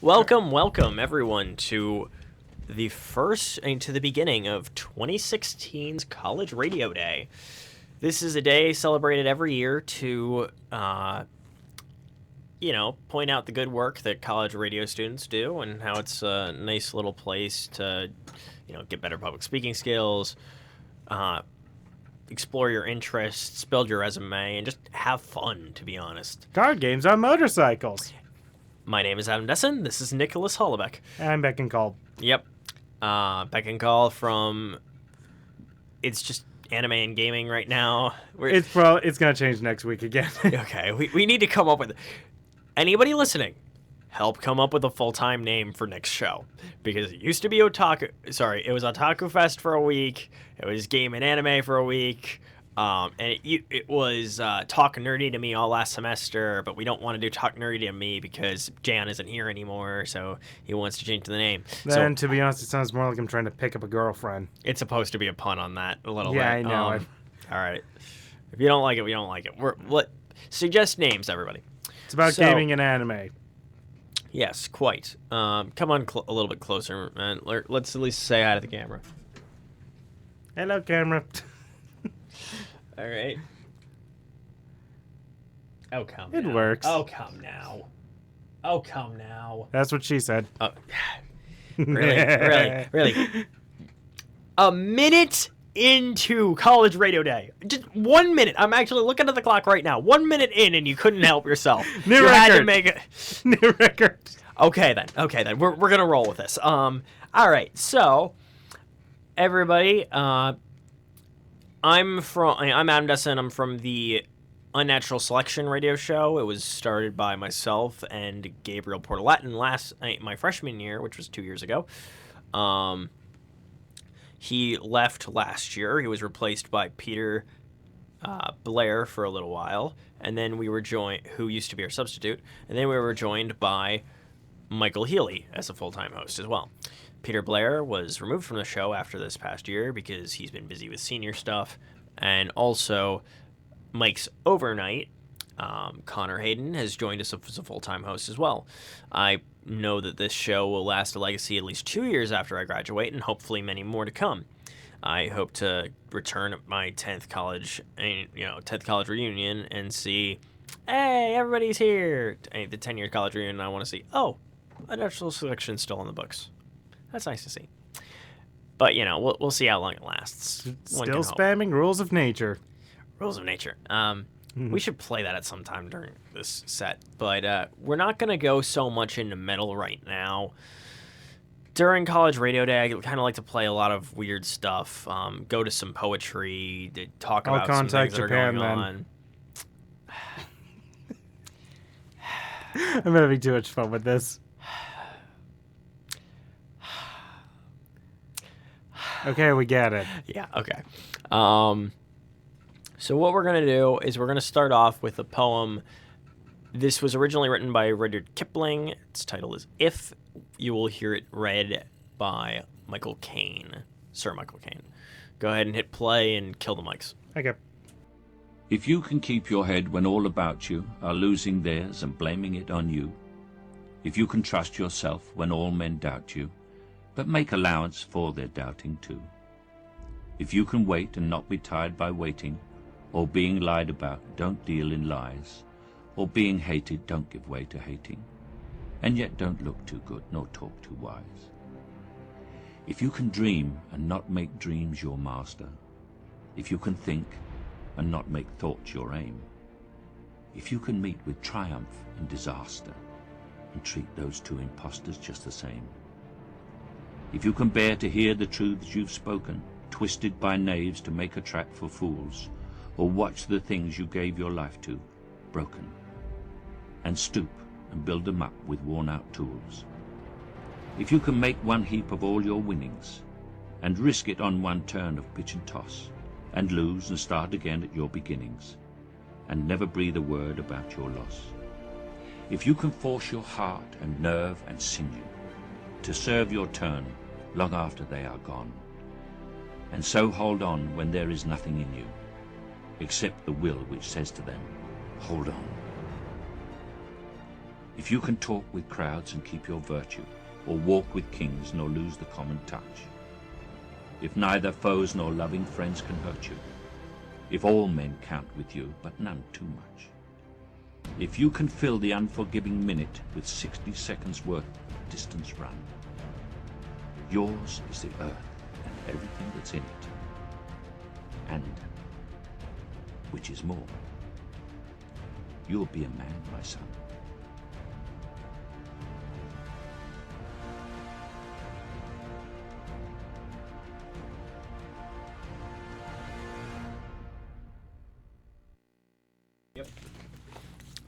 Welcome everyone to the beginning of 2016's College Radio Day. This is a day celebrated every year to, point out the good work that college radio students do and how it's a nice little place to, get better public speaking skills, explore your interests, build your resume, and just have fun, to be honest. Card games on motorcycles. My name is Adam Dessen. This is Nicholas Hollebeck. And I'm Beck and Call. Yep. Beck and Call from... It's just anime and gaming right now. It's going to change next week again. Okay, we need to come up with... Anybody listening, help come up with a full-time name for next show. Because it used to be Otaku... Sorry, it was Otaku Fest for a week. It was Game and Anime for a week. And it was Talk Nerdy to Me all last semester, but we don't want to do Talk Nerdy to Me because Jan isn't here anymore, so he wants to change the name. Then, to be honest, it sounds more like I'm trying to pick up a girlfriend. It's supposed to be a pun on that a little yeah, bit. I know it. All right. If you don't like it, we don't like it. Suggest names, everybody. It's about gaming and anime. Yes, quite. Come on a little bit closer, and let's at least say hi to the camera. Hello, camera. All right. Oh, come It now. works. Oh, come now. Oh, come now. That's what she said. Oh, really. A minute into College Radio Day. Just 1 minute. I'm actually looking at the clock right now. 1 minute in, and you couldn't help yourself. New you record. Had to make it. New record. Okay, then. We're going to roll with this. All right. So, everybody, I'm Adam Dessen. I'm from the Unnatural Selection radio show. It was started by myself and Gabriel Portalatin my freshman year, which was 2 years ago. He left last year. He was replaced by Peter Blair for a little while, and then who used to be our substitute, and then we were joined by Michael Healy as a full-time host as well. Peter Blair was removed from the show after this past year because he's been busy with senior stuff. And also, Mike's overnight, Connor Hayden, has joined us as a full-time host as well. I know that this show will last a legacy at least 2 years after I graduate, and hopefully many more to come. I hope to return at my 10th college reunion and see, hey, everybody's here. The 10-year college reunion, I want to see, Unnatural Selection's still in the books. That's nice to see. But, we'll see how long it lasts. Still spamming Rules of Nature. Rules of Nature. We should play that at some time during this set. But we're not going to go so much into metal right now. During College Radio Day, I kind of like to play a lot of weird stuff. Go to some poetry, talk about some things that are going on. I'm having too much fun with this. Okay, we get it. Yeah, okay. So what we're going to do is we're going to start off with a poem. This was originally written by Rudyard Kipling. Its title is If. You will hear it read by Michael Caine, Sir Michael Caine. Go ahead and hit play and kill the mics. Okay. If you can keep your head when all about you are losing theirs and blaming it on you, if you can trust yourself when all men doubt you, but make allowance for their doubting too. If you can wait and not be tired by waiting, or being lied about, don't deal in lies, or being hated, don't give way to hating, and yet don't look too good nor talk too wise. If you can dream and not make dreams your master, if you can think and not make thoughts your aim, if you can meet with triumph and disaster and treat those two impostors just the same, if you can bear to hear the truths you've spoken, twisted by knaves to make a trap for fools, or watch the things you gave your life to, broken, and stoop and build them up with worn-out tools. If you can make one heap of all your winnings, and risk it on one turn of pitch and toss, and lose and start again at your beginnings, and never breathe a word about your loss. If you can force your heart and nerve and sinew to serve your turn long after they are gone, and so hold on when there is nothing in you, except the will which says to them, hold on. If you can talk with crowds and keep your virtue, or walk with kings nor lose the common touch, if neither foes nor loving friends can hurt you, if all men count with you, but none too much, if you can fill the unforgiving minute with 60 seconds worth of distance run, yours is the earth and everything that's in it, and, which is more, you'll be a man, my son.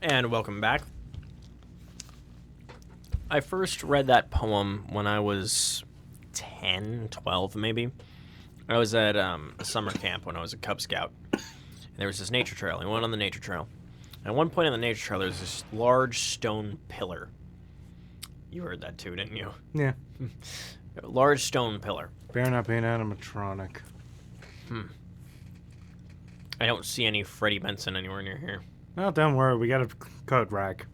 And welcome back. I first read that poem when I was 10, 12 maybe. I was at a summer camp when I was a Cub Scout. And there was this nature trail. I went on the nature trail. And at one point on the nature trail, there was this large stone pillar. You heard that too, didn't you? Yeah. A large stone pillar. Better not be an animatronic. I don't see any Freddie Benson anywhere near here. Well, don't worry. We got a code rack.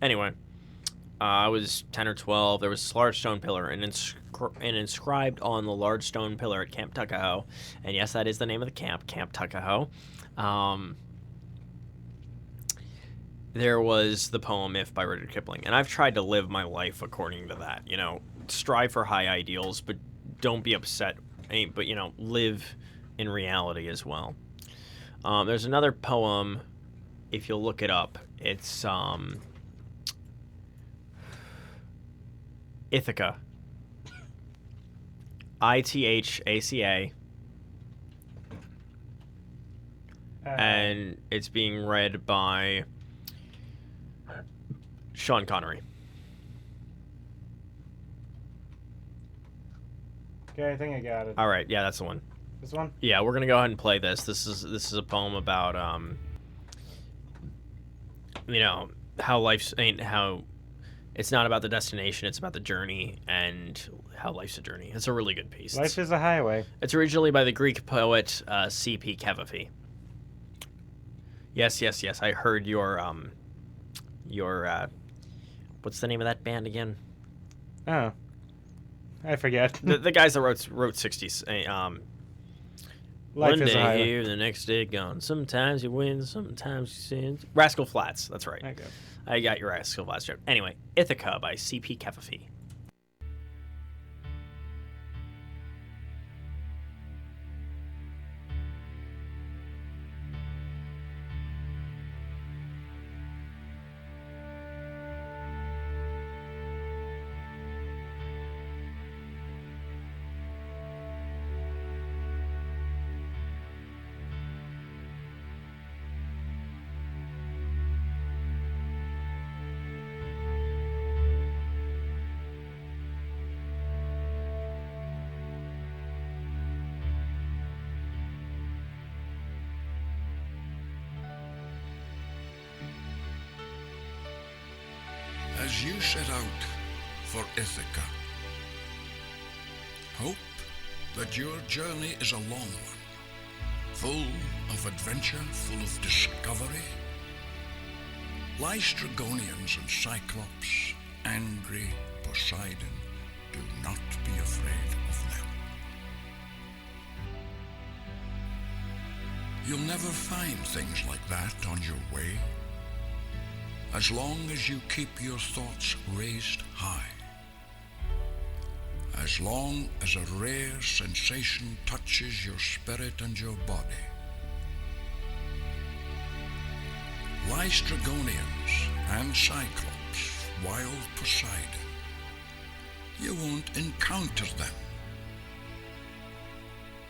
Anyway, I was 10 or 12. There was this large stone pillar, and inscribed on the large stone pillar at Camp Tuckahoe, and yes, that is the name of the camp, Camp Tuckahoe, there was the poem If by Rudyard Kipling. And I've tried to live my life according to that. You know, strive for high ideals, but don't be upset. But, you know, live in reality as well. There's another poem, if you'll look it up. It's Ithaca. Ithaca. And it's being read by Sean Connery. Okay, I think I got it. All right, yeah, that's the one. This one? Yeah, we're gonna go ahead and play this. This is a poem about you know, how it's not about the destination, it's about the journey, and how life's a journey. It's a really good piece. Life is a highway. It's originally by the Greek poet C.P. Cavafy. Yes. I heard your what's the name of that band again? Oh, I forget. the guys that wrote 60s. Life One is a day highway. here, the next day gone. Sometimes you win, sometimes you sin. Rascal Flatts, that's right. Okay. I got your Rascal Flatts joke. Anyway, Ithaca by C.P. Cavafy. As you set out for Ithaca, hope that your journey is a long one, full of adventure, full of discovery. Lystragonians and Cyclops, angry Poseidon, do not be afraid of them. You'll never find things like that on your way, as long as you keep your thoughts raised high, as long as a rare sensation touches your spirit and your body. Lystragonians and Cyclops, wild Poseidon, you won't encounter them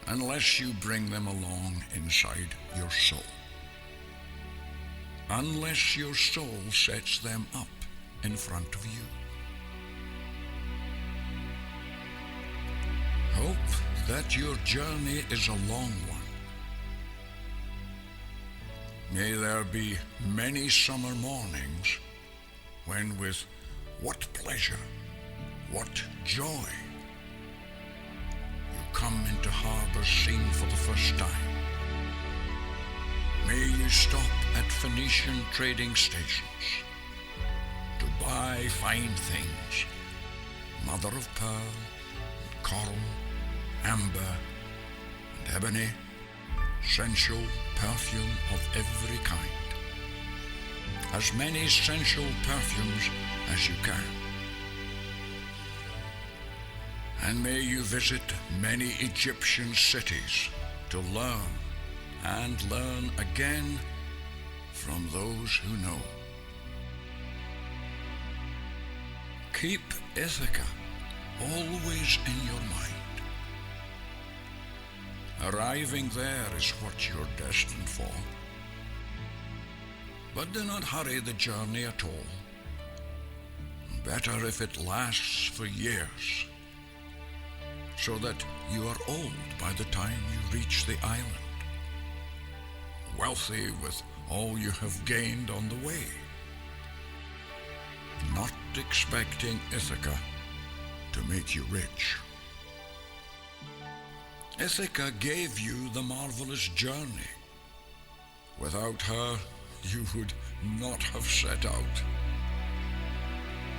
unless you bring them along inside your soul. Unless your soul sets them up in front of you. Hope that your journey is a long one. May there be many summer mornings when with what pleasure, what joy, you come into harbors seen for the first time. May you stop at Phoenician trading stations to buy fine things, mother of pearl, and coral, amber, and ebony, sensual perfume of every kind. As many sensual perfumes as you can. And may you visit many Egyptian cities to learn and learn again from those who know. Keep Ithaca always in your mind. Arriving there is what you're destined for. But do not hurry the journey at all. Better if it lasts for years, so that you are old by the time you reach the island, wealthy with all you have gained on the way, not expecting Ithaca to make you rich. Ithaca gave you the marvelous journey. Without her, you would not have set out.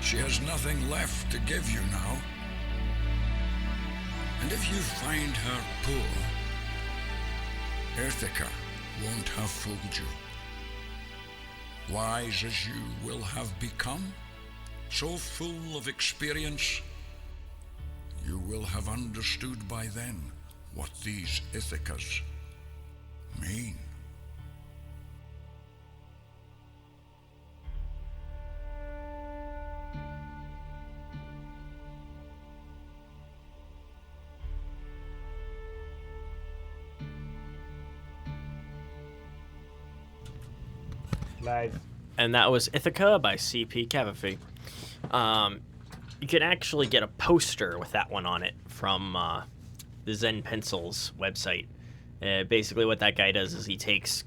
She has nothing left to give you now. And if you find her poor, Ithaca won't have fooled you. Wise as you will have become, so full of experience, you will have understood by then what these Ithacas mean. Nice. And that was Ithaca by C.P. Cavafy. You can actually get a poster with that one on it from the Zen Pencils website. Basically what that guy does is he takes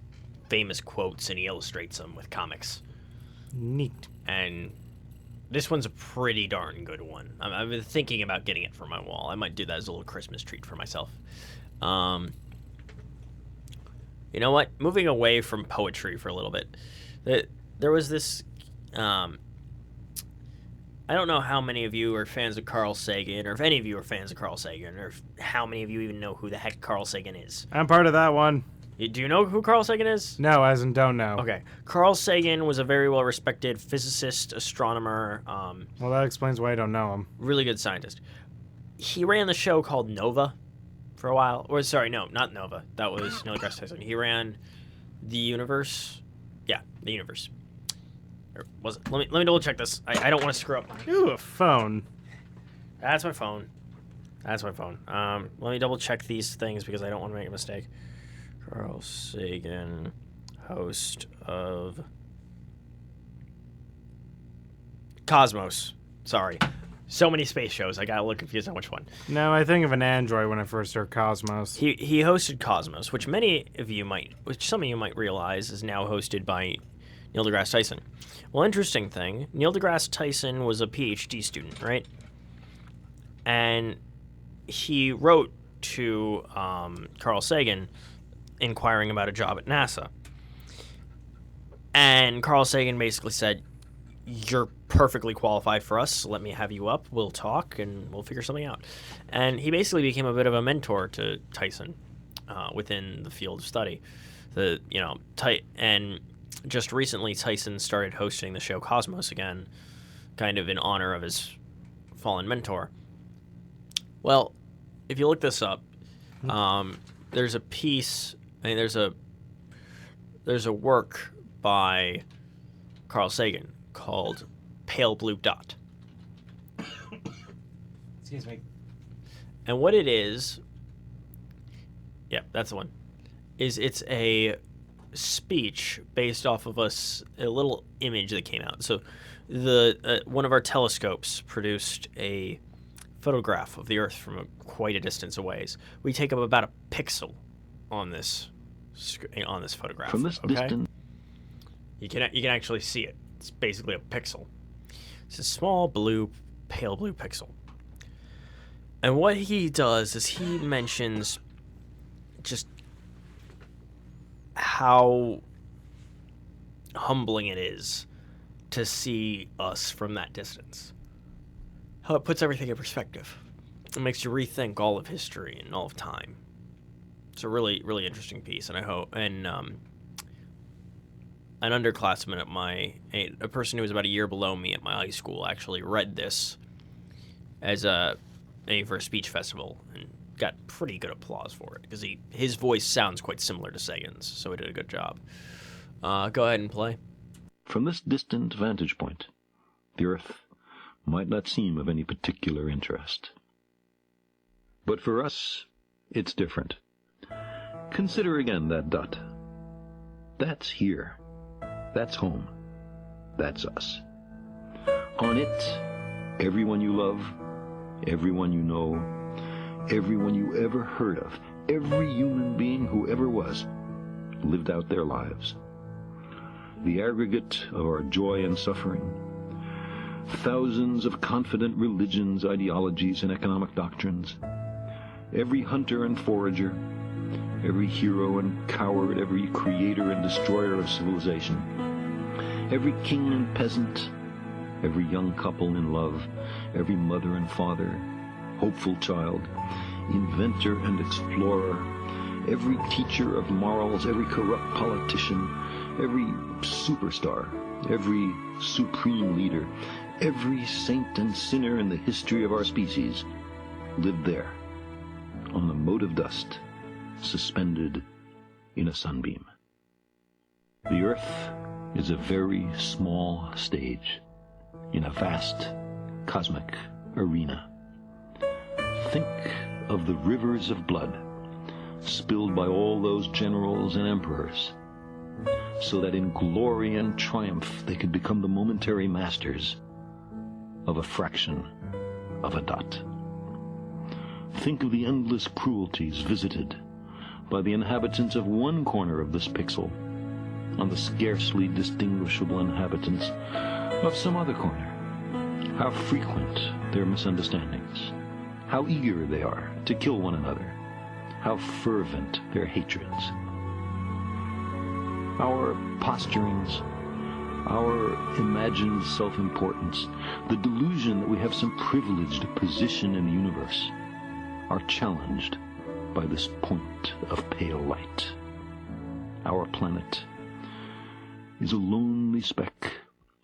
famous quotes and he illustrates them with comics. Neat. And this one's a pretty darn good one. I've been thinking about getting it for my wall. I might do that as a little Christmas treat for myself. You know what? Moving away from poetry for a little bit. There was this... I don't know how many of you are fans of Carl Sagan, or if any of you are fans of Carl Sagan, or how many of you even know who the heck Carl Sagan is. I'm part of that one. Do you know who Carl Sagan is? No, as in don't know. Okay. Carl Sagan was a very well-respected physicist, astronomer, Well, that explains why I don't know him. really good scientist. He ran the show called Nova for a while. Or, sorry, no, not Nova. That was Neil deGrasse Tyson. He ran The Universe. Yeah, The Universe. Or was it? Let me double check this. I don't want to screw up. Ooh, a phone. That's my phone. That's my phone. Let me double check these things because I don't want to make a mistake. Carl Sagan, host of Cosmos. Sorry. So many space shows. I got a little confused on which one. No, I think of an android when I first heard Cosmos. He hosted Cosmos, which some of you might realize is now hosted by Neil deGrasse Tyson. Well, interesting thing, Neil deGrasse Tyson was a PhD student, right? And he wrote to Carl Sagan inquiring about a job at NASA. And Carl Sagan basically said, "You're perfectly qualified for us, so let me have you up, we'll talk, and we'll figure something out." And he basically became a bit of a mentor to Tyson within the field of study. And just recently, Tyson started hosting the show Cosmos again, kind of in honor of his fallen mentor. Well, if you look this up, there's a piece, there's a work by Carl Sagan called Pale Blue Dot. Excuse me. And what it is, yeah, that's the one, it's a speech based off of a little image that came out. So one of our telescopes produced a photograph of the Earth from quite a distance away. We take up about a pixel on this photograph. From this distance, you can actually see it. It's basically a pixel. It's a small pale blue pixel. And what he does is he mentions just how humbling it is to see us from that distance. How it puts everything in perspective. It makes you rethink all of history and all of time. It's a really, really interesting piece, and I hope. And an underclassman at a person who was about a year below me at my high school, actually read this as for a speech festival and got pretty good applause for it because his voice sounds quite similar to Sagan's, so he did a good job. Go ahead and play. From this distant vantage point, the Earth might not seem of any particular interest. But for us, it's different. Consider again that dot. That's here. That's home. That's us. On it, everyone you love, everyone you know, everyone you ever heard of, every human being who ever was, lived out their lives. The aggregate of our joy and suffering, thousands of confident religions, ideologies, and economic doctrines, every hunter and forager, every hero and coward, every creator and destroyer of civilization, every king and peasant, every young couple in love, every mother and father, hopeful child, inventor and explorer, every teacher of morals, every corrupt politician, every superstar, every supreme leader, every saint and sinner in the history of our species lived there, on the mote of dust, suspended in a sunbeam. The Earth is a very small stage in a vast cosmic arena. Think of the rivers of blood spilled by all those generals and emperors, so that in glory and triumph they could become the momentary masters of a fraction of a dot. Think of the endless cruelties visited by the inhabitants of one corner of this pixel on the scarcely distinguishable inhabitants of some other corner. How frequent their misunderstandings, how eager they are to kill one another, how fervent their hatreds. Our posturings, our imagined self-importance, the delusion that we have some privileged position in the universe, are challenged by this point of pale light. Our planet is a lonely speck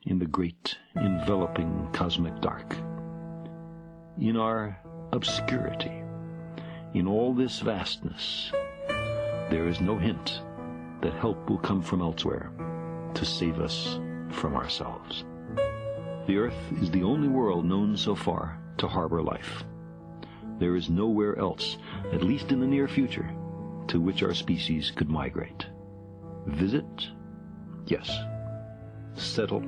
in the great enveloping cosmic dark. In our obscurity, in all this vastness, there is no hint that help will come from elsewhere to save us from ourselves. The Earth is the only world known so far to harbor life. There is nowhere else, at least in the near future, to which our species could migrate. Visit? Yes. Settle?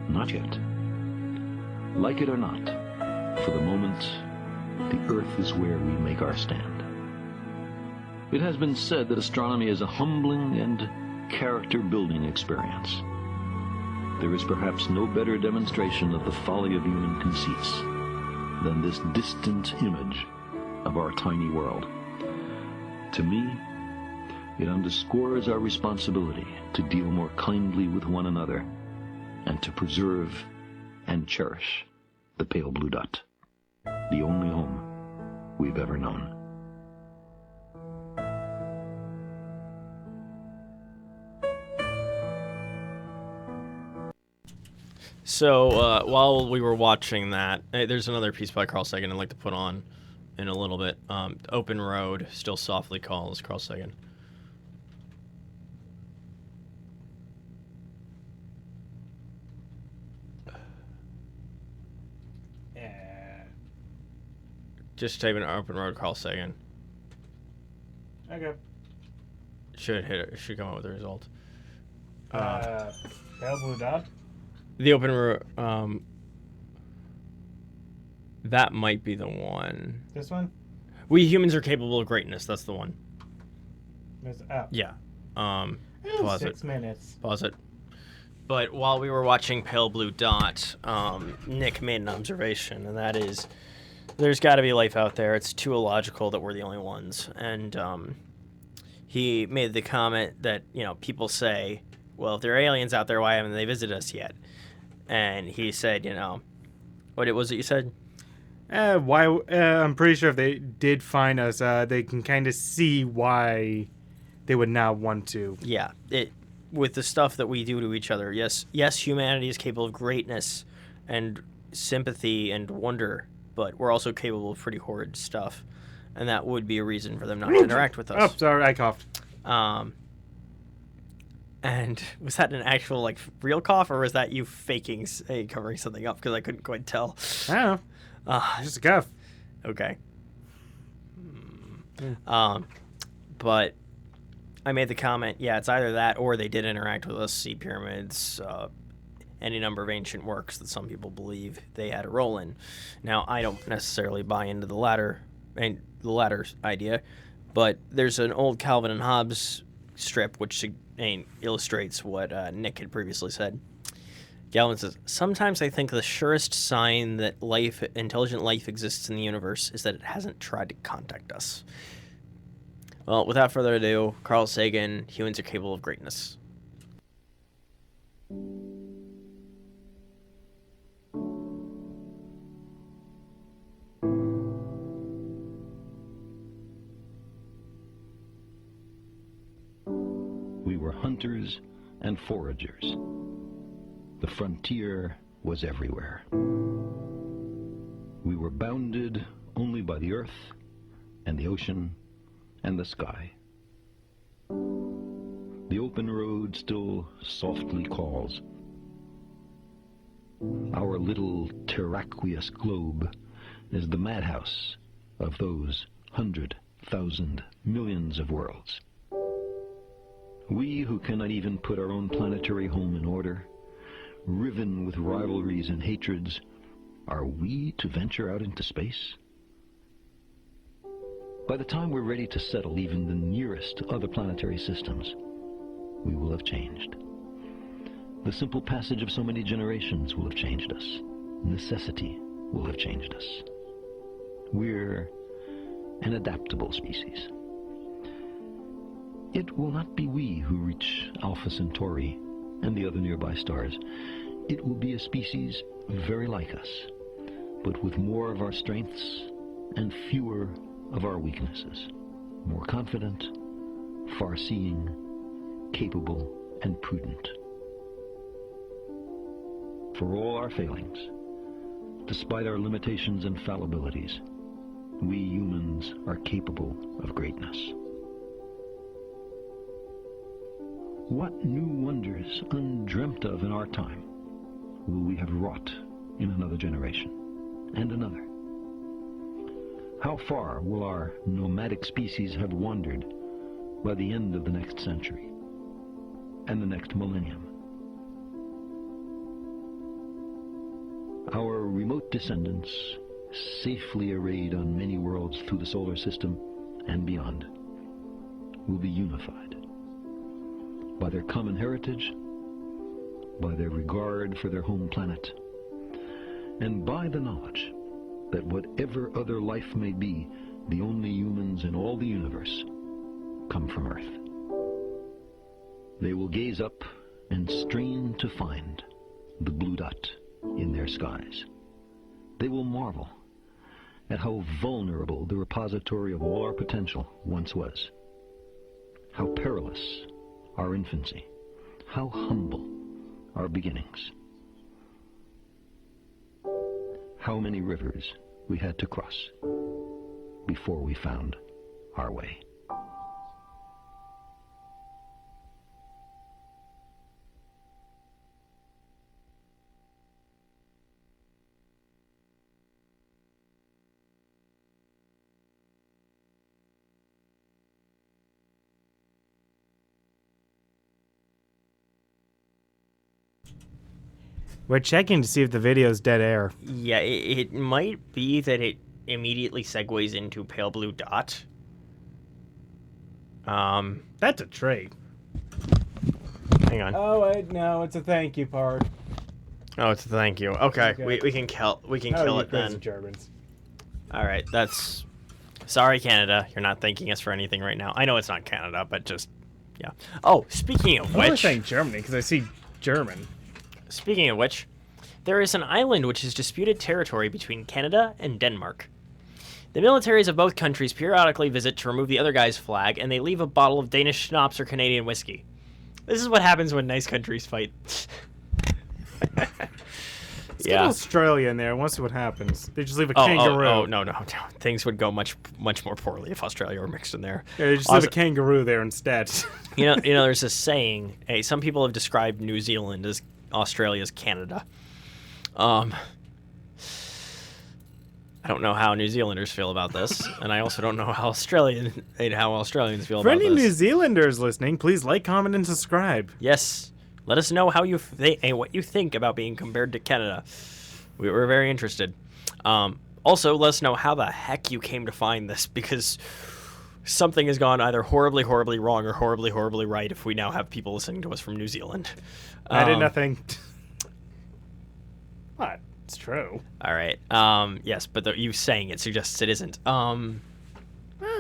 Not yet. Like it or not, for the moment, the Earth is where we make our stand. It has been said that astronomy is a humbling and character-building experience. There is perhaps no better demonstration of the folly of human conceits than this distant image of our tiny world. To me, it underscores our responsibility to deal more kindly with one another and to preserve and cherish the pale blue dot, the only home we've ever known. So while we were watching that, there's another piece by Carl Sagan I'd like to put on in a little bit. Open Road, Still Softly Calls, Carl Sagan. Yeah. Just type in Open Road, Carl Sagan. Okay. Should come up with a result. Pale blue dot? The Open Road, that might be the one. This one? We humans are capable of greatness. That's the one. Oh. Yeah. Pause 6 minutes. Pause it. But while we were watching Pale Blue Dot, Nick made an observation, and that is, there's got to be life out there. It's too illogical that we're the only ones. And he made the comment that, people say, well, if there are aliens out there, why haven't they visited us yet? And he said, what was it you said? Why? I'm pretty sure if they did find us, they can kind of see why they would not want to. Yeah, with the stuff that we do to each other. Yes, humanity is capable of greatness and sympathy and wonder, but we're also capable of pretty horrid stuff, and that would be a reason for them not to interact with us. Oh, sorry, I coughed. And was that an actual real cough, or was that you faking covering something up? Because I couldn't quite tell. I don't know. Just a cough. Okay. But I made the comment, yeah, it's either that or they did interact with us, see pyramids, any number of ancient works that some people believe they had a role in. Now, I don't necessarily buy into the latter idea, but there's an old Calvin and Hobbes strip which illustrates what Nick had previously said. Galvin says, sometimes I think the surest sign that intelligent life exists in the universe is that it hasn't tried to contact us. Well, without further ado, Carl Sagan, humans are capable of greatness. We were hunters and foragers. The frontier was everywhere. We were bounded only by the earth and the ocean and the sky. The open road still softly calls. Our little terraqueous globe is the madhouse of those 100,000 millions of worlds. We who cannot even put our own planetary home in order, riven with rivalries and hatreds, are we to venture out into space? By the time we're ready to settle even the nearest other planetary systems, we will have changed. The simple passage of so many generations will have changed us. Necessity will have changed us. We're an adaptable species. It will not be we who reach Alpha Centauri and the other nearby stars. It will be a species very like us, but with more of our strengths and fewer of our weaknesses. More confident, far-seeing, capable, and prudent. For all our failings, despite our limitations and fallibilities, we humans are capable of greatness. What new wonders undreamt of in our time will we have wrought in another generation and another? How far will our nomadic species have wandered by the end of the next century and the next millennium? Our remote descendants, safely arrayed on many worlds through the solar system and beyond, will be unified by their common heritage, by their regard for their home planet, and by the knowledge that whatever other life may be, the only humans in all the universe come from Earth. They will gaze up and strain to find the blue dot in their skies. They will marvel at how vulnerable the repository of all our potential once was, how perilous our infancy, how humble our beginnings, how many rivers we had to cross before we found our way. We're checking to see if the video's dead air. Yeah, it might be that it immediately segues into Pale Blue Dot. That's a trait. Hang on. Oh wait, no, it's a thank you part. Oh, it's a thank you. Okay, Okay. we can kill it then. Germans. All right, that's sorry, Canada. You're not thanking us for anything right now. I know it's not Canada, but just Yeah. Oh, speaking of I'm only which, saying Germany because I see German. there is an island which is disputed territory between Canada and Denmark. The militaries of both countries periodically visit to remove the other guy's flag, and they leave a bottle of Danish schnapps or Canadian whiskey. This is what happens when nice countries fight. Let's get Australia in there and we'll see what happens. They just leave a Oh, kangaroo. no. Things would go much more poorly if Australia were mixed in there. Yeah, they just leave a kangaroo there instead. You know, there's a saying. Hey, some people have described New Zealand as Australia's Canada. I don't know how New Zealanders feel about this, and I also don't know how Australians feel For about any this. New Zealanders listening, please like, comment, and subscribe. Yes, let us know how you and what you think about being compared to Canada. We're very interested. Also, let us know how the heck you came to find this, because something has gone either horribly, horribly wrong or horribly, horribly right if we now have people listening to us from New Zealand. I did nothing. What? It's true. All right. Yes, but you saying it suggests it isn't. I'm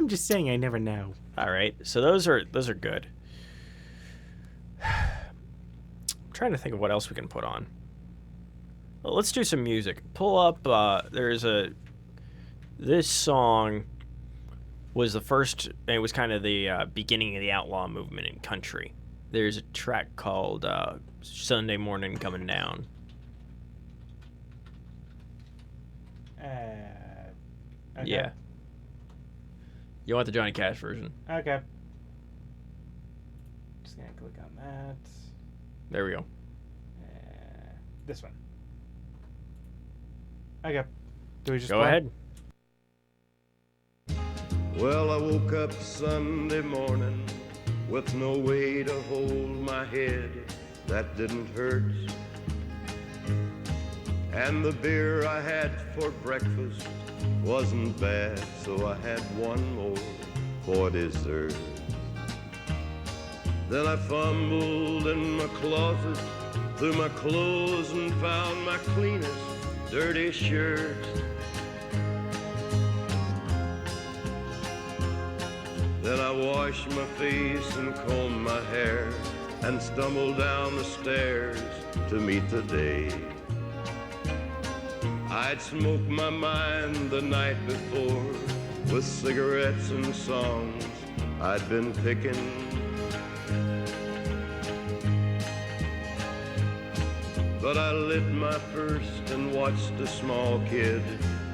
just saying I never know. All right. So those are good. I'm trying to think of what else we can put on. Well, let's do some music. Pull up. This song was the first. It was kind of the beginning of the outlaw movement in country. There's a track called "Sunday Morning Coming Down." Okay. Yeah. You want the Johnny Cash version? Okay. Just gonna click on that. There we go. This one. Okay. Do we just Go play? ahead. Well, I woke up Sunday morning with no way to hold my head. That didn't hurt. And the beer I had for breakfast wasn't bad, so I had one more for dessert. Then I fumbled in my closet through my clothes and found my cleanest dirty shirt. Then I washed my face and combed my hair and stumbled down the stairs to meet the day. I'd smoked my mind the night before with cigarettes and songs I'd been picking. But I lit my first and watched a small kid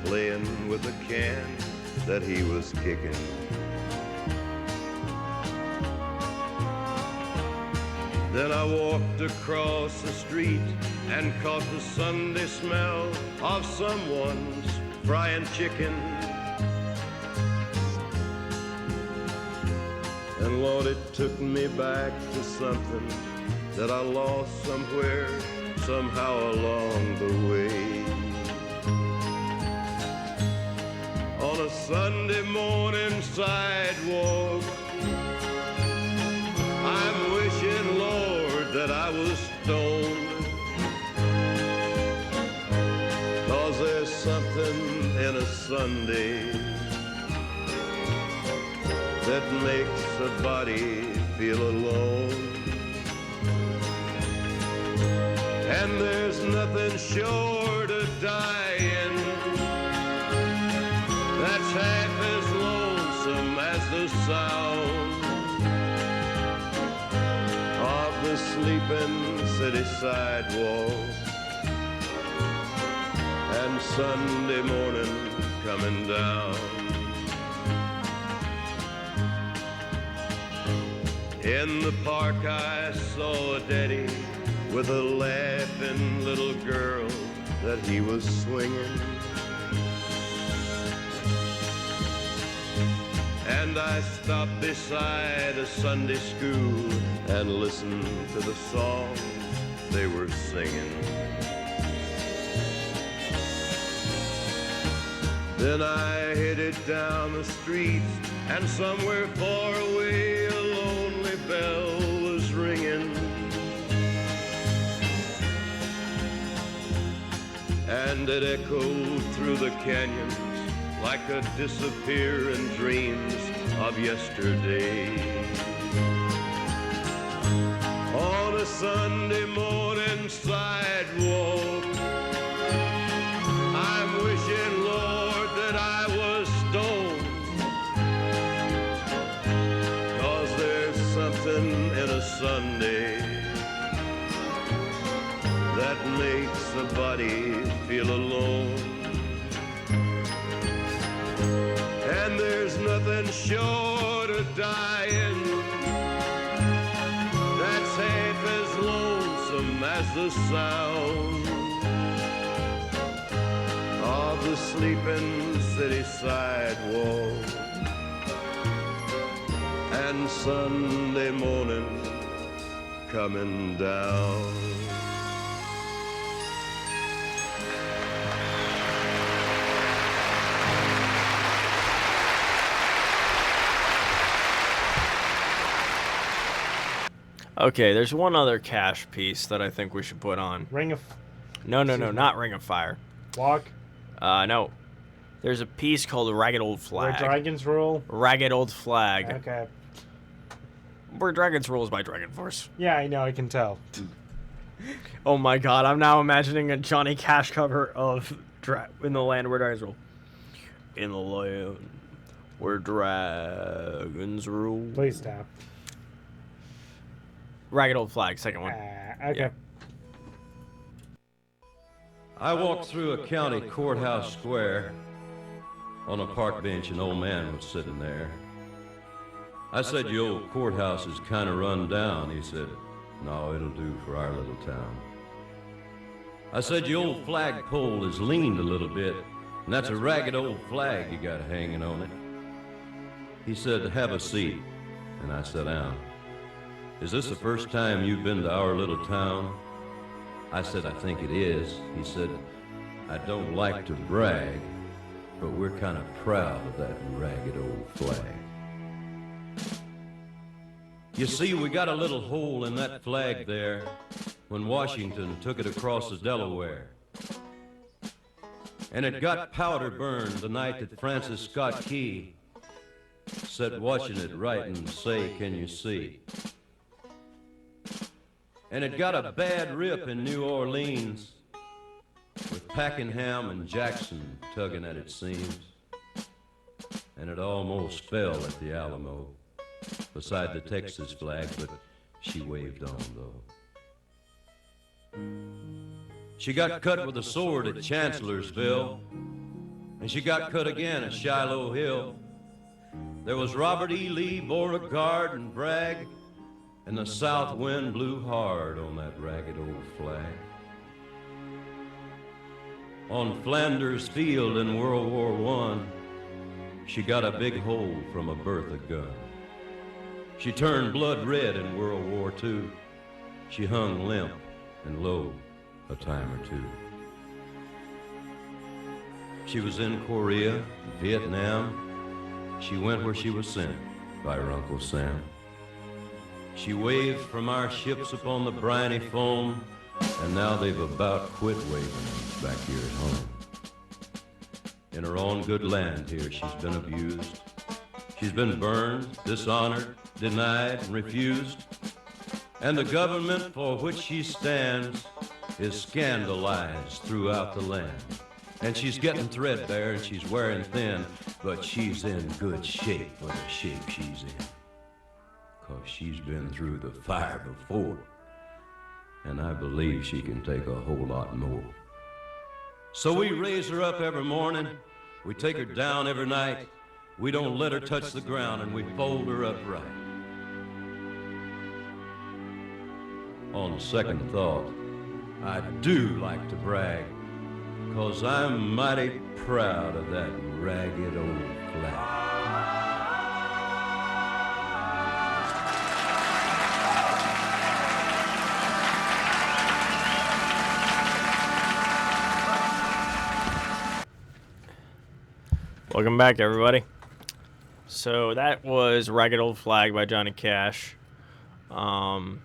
playing with a can that he was kicking. Then I walked across the street and caught the Sunday smell of someone's frying chicken. And Lord, it took me back to something that I lost somewhere, somehow along the way. On a Sunday morning sidewalk, I'm wishing, Lord, that I was stoned. 'Cause there's something in a Sunday that makes a body feel alone. And there's nothing short of dying that's half as lonesome as the sound of the sleeping city sidewalk and Sunday morning coming down. In the park I saw a daddy with a laughing little girl that he was swinging. And I stopped beside a Sunday school and listened to the songs they were singing. Then I headed down the street, and somewhere far away a lonely bell was ringing. And it echoed through the canyons like a disappearing dreams of yesterday. the Sunday morning sidewalk. I'm wishing, Lord, that I was stoned, 'cause there's something in a Sunday that makes a body feel alone. And there's nothing short of dying that's half as lonesome as the sound of the sleeping city sidewalk. And Sunday morning coming down. Okay, there's one other Cash piece that I think we should put on. Ring of No, not Ring of Fire. Walk. No. There's a piece called Ragged Old Where Flag. dragons rule. Ragged Old Flag. Okay. Where Dragons Rules by Dragon Force. Yeah, I know. I can tell. Oh my god, I'm now imagining a Johnny Cash cover of In the Land Where Dragons Rule. In the land where dragons rule. Please stop. Ragged Old Flag, second one. Okay. Yeah. I walked through a county courthouse square. On a park bench, an old man was sitting there. I said, "Your old courthouse is kind of run down." He said, "No, it'll do for our little town." I said, "Your old flagpole is leaned a little bit, and that's a ragged old flag you got hanging on it." He said, "Have a seat," and I sat down. "Is this the first time you've been to our little town?" I said, "I think it is." He said, "I don't like to brag, but we're kind of proud of that ragged old flag. You see, we got a little hole in that flag there when Washington took it across the Delaware. And it got powder burned the night that Francis Scott Key sat watching it write and say, 'Can you see?' And it got a bad rip in New Orleans with Pakenham and Jackson tugging at its seams. And it almost fell at the Alamo beside the Texas flag, but she waved on, though. She got cut with a sword at Chancellorsville, and she got cut again at Shiloh Hill. There was Robert E. Lee, Beauregard, and Bragg, and the south wind blew hard on that ragged old flag. On Flanders Field in World War I, she got a big hole from a Bertha gun. She turned blood red in World War II. She hung limp and low a time or two. She was in Korea, Vietnam. She went where she was sent by her Uncle Sam. She waved from our ships upon the briny foam, and now they've about quit waving back here at home. In her own good land here, she's been abused. She's been burned, dishonored, denied, and refused. And the government for which she stands is scandalized throughout the land. And she's getting threadbare and she's wearing thin, but she's in good shape for the shape she's in. 'Cause she's been through the fire before. And I believe she can take a whole lot more. So we raise her up every morning. We take her down every night. We don't let her touch the ground, and we fold her up right. On second thought, I do like to brag, 'cause I'm mighty proud of that ragged old flag. Welcome back, everybody. So that was Ragged Old Flag by Johnny Cash. Wow,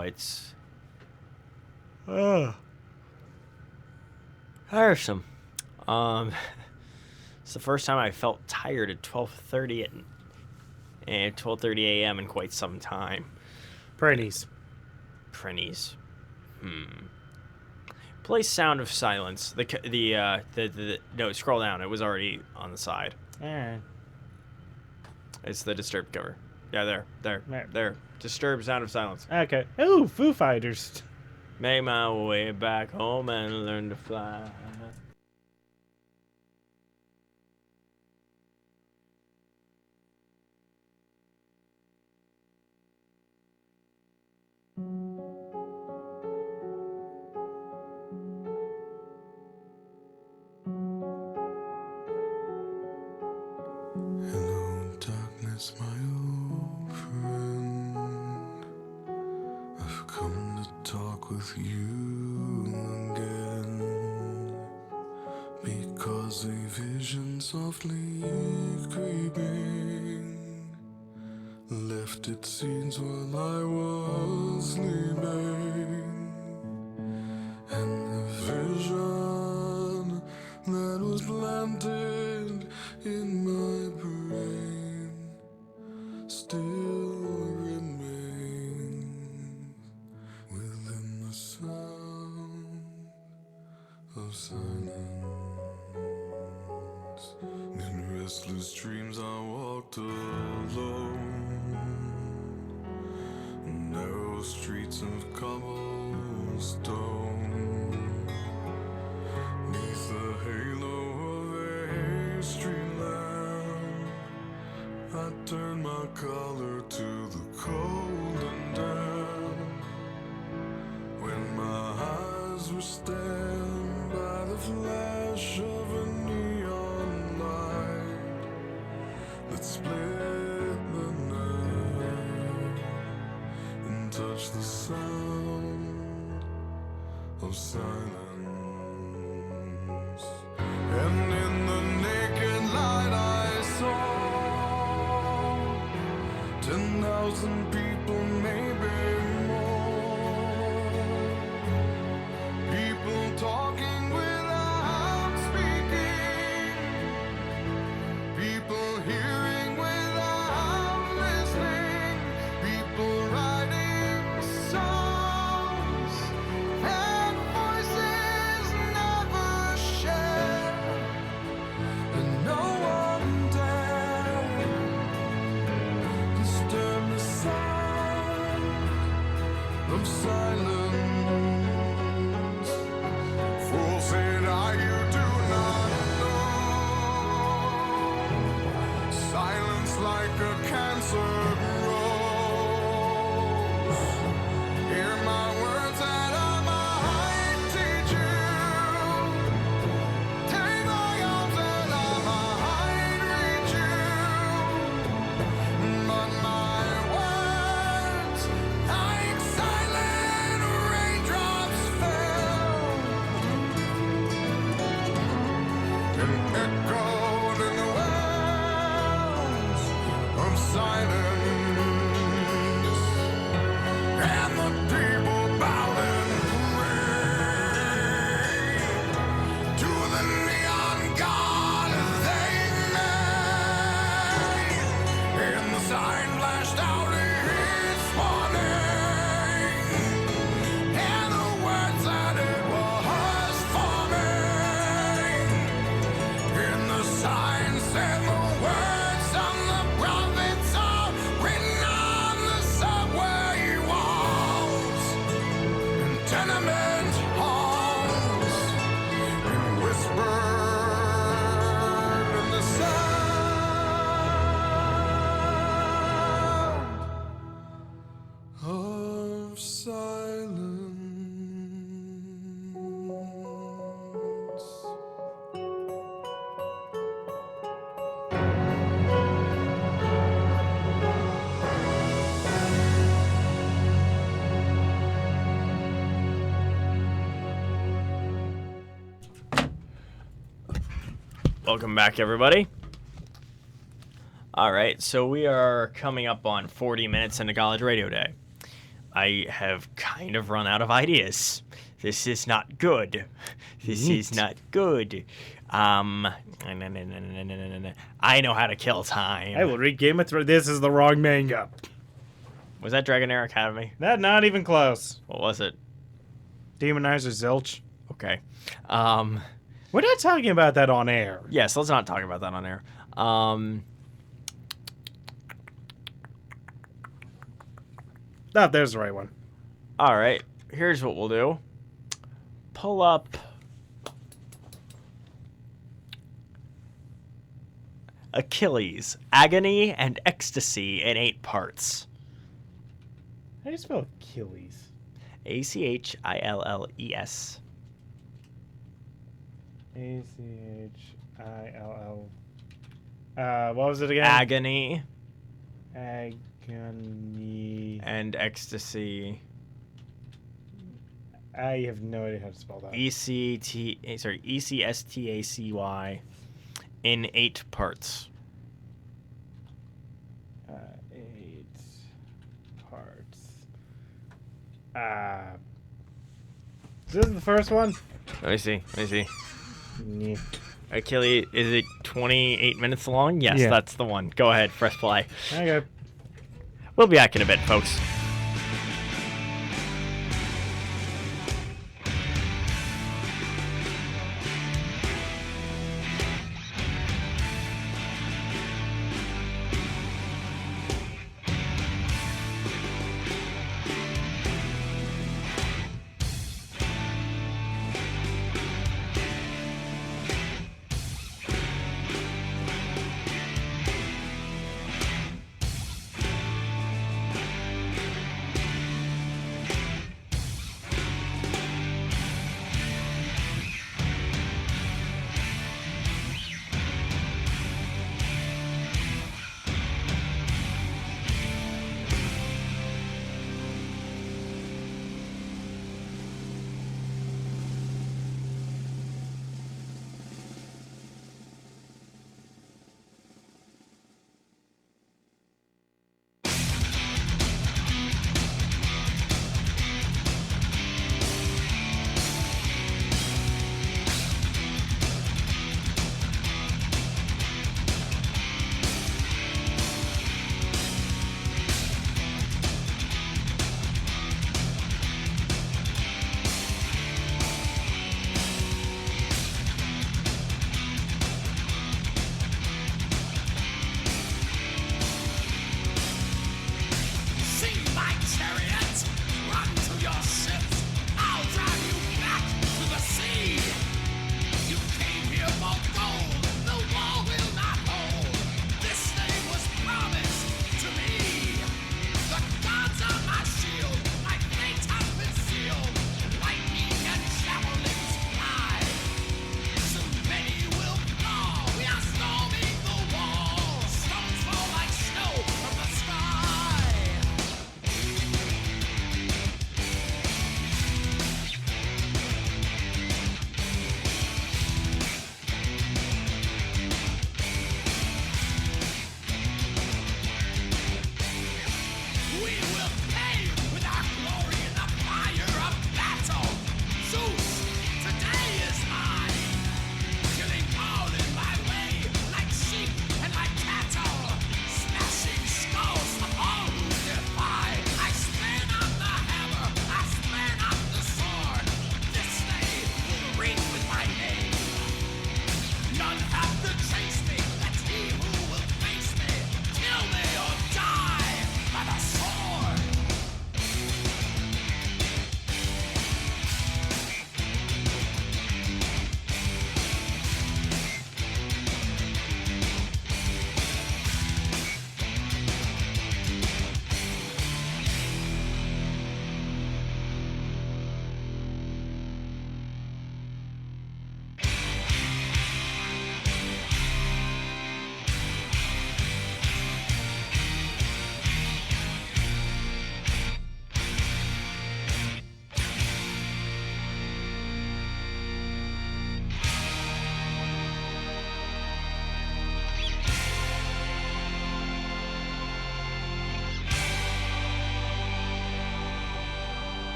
it's tiresome. It's the first time I felt tired at 12:30 at And 12:30 a.m. in quite some time. Prennies. Prennies. Play Sound of Silence. No, scroll down. It was already on the side. Alright. It's the Disturbed cover. Yeah, Right. there. Disturbed Sound of Silence. Okay. Ooh, Foo Fighters. Make my way back home and learn to fly. Hello, darkness, my old friend. I've come to talk with you again. Because a vision softly creeping left its seeds while I was sleeping. And the vision that was planted in my brain still remains within the sound of silence. In restless dreams I walked alone, narrow streets of cobblestone, neath the halo of a street lamp. I turned my collar to the cold and damp. When my eyes were stabbed by the flash of a neon light that split the night and touched the sound of silence. And in the naked light I saw 10,000 people, maybe more. People talking without speaking. People hearing without listening. People writing songs and voices never shared. And no one dared disturb the sound of silence. Fool said I, you do not know. Silence like a cancer grows. Hear my words and I might teach you. Take my arms and I might reach you. But my words, like silent raindrops, fell and echoed in the wells of silence. And the people bowed and prayed to the neon god they made. And the sign flashed out its warning, and the words that it was forming. And the sign said the words of the prophets are written on the subway walls and tenement halls, and whispered in the sound of silence. Welcome back, everybody. All right, so we are coming up on 40 minutes into College Radio Day. I have kind of run out of ideas. This is not good. This is not good. I know how to kill time. I will read Game of Thrones. This is the wrong manga. Was that Dragonair Academy? Not even close. What was it? Demonizer Zilch. Okay. We're not talking about that on air. Yes, let's not talk about that on air. No, there's the right one. All right. Here's what we'll do. Pull up Achilles, Agony and Ecstasy in 8 parts. How do you spell Achilles? Achilles. Achil. What was it again? Agony Agony. and Ecstasy. I have no idea how to spell that. ECSTACY in 8 parts. 8 parts. This is the first one? Let me see. Yeah. Achilles, is it 28 minutes long? Yes, Yeah. that's the one. Go ahead, press play. Okay. We'll be back in a bit, folks.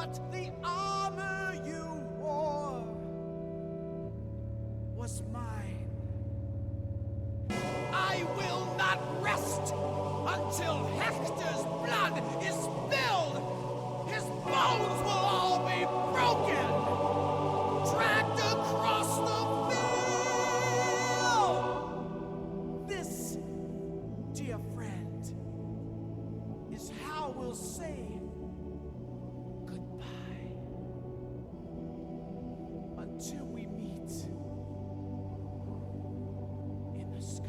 but the armor you wore was mine. I will not rest until Hector's blood is spilled. His bones will all be broken, dragged across the field. This, dear friend, is how we'll say goodbye until we meet in the sky.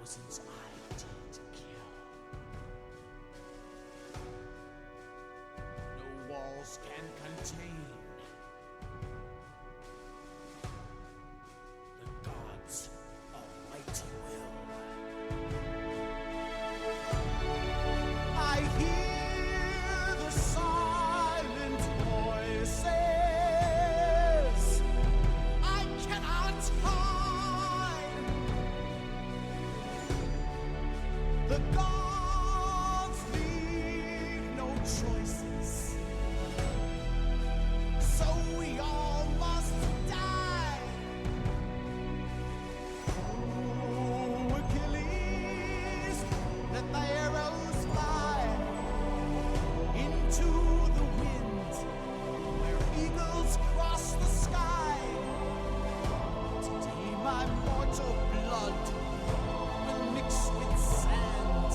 thousands I did kill. No walls can contain the gods' almighty will. I hear the silent voices. I cannot hide. The gods leave no choices. So we all must die. Oh, Achilles, let thy arrows fly into the wind where eagles cross the sky. Today my mortal blood will mix with sand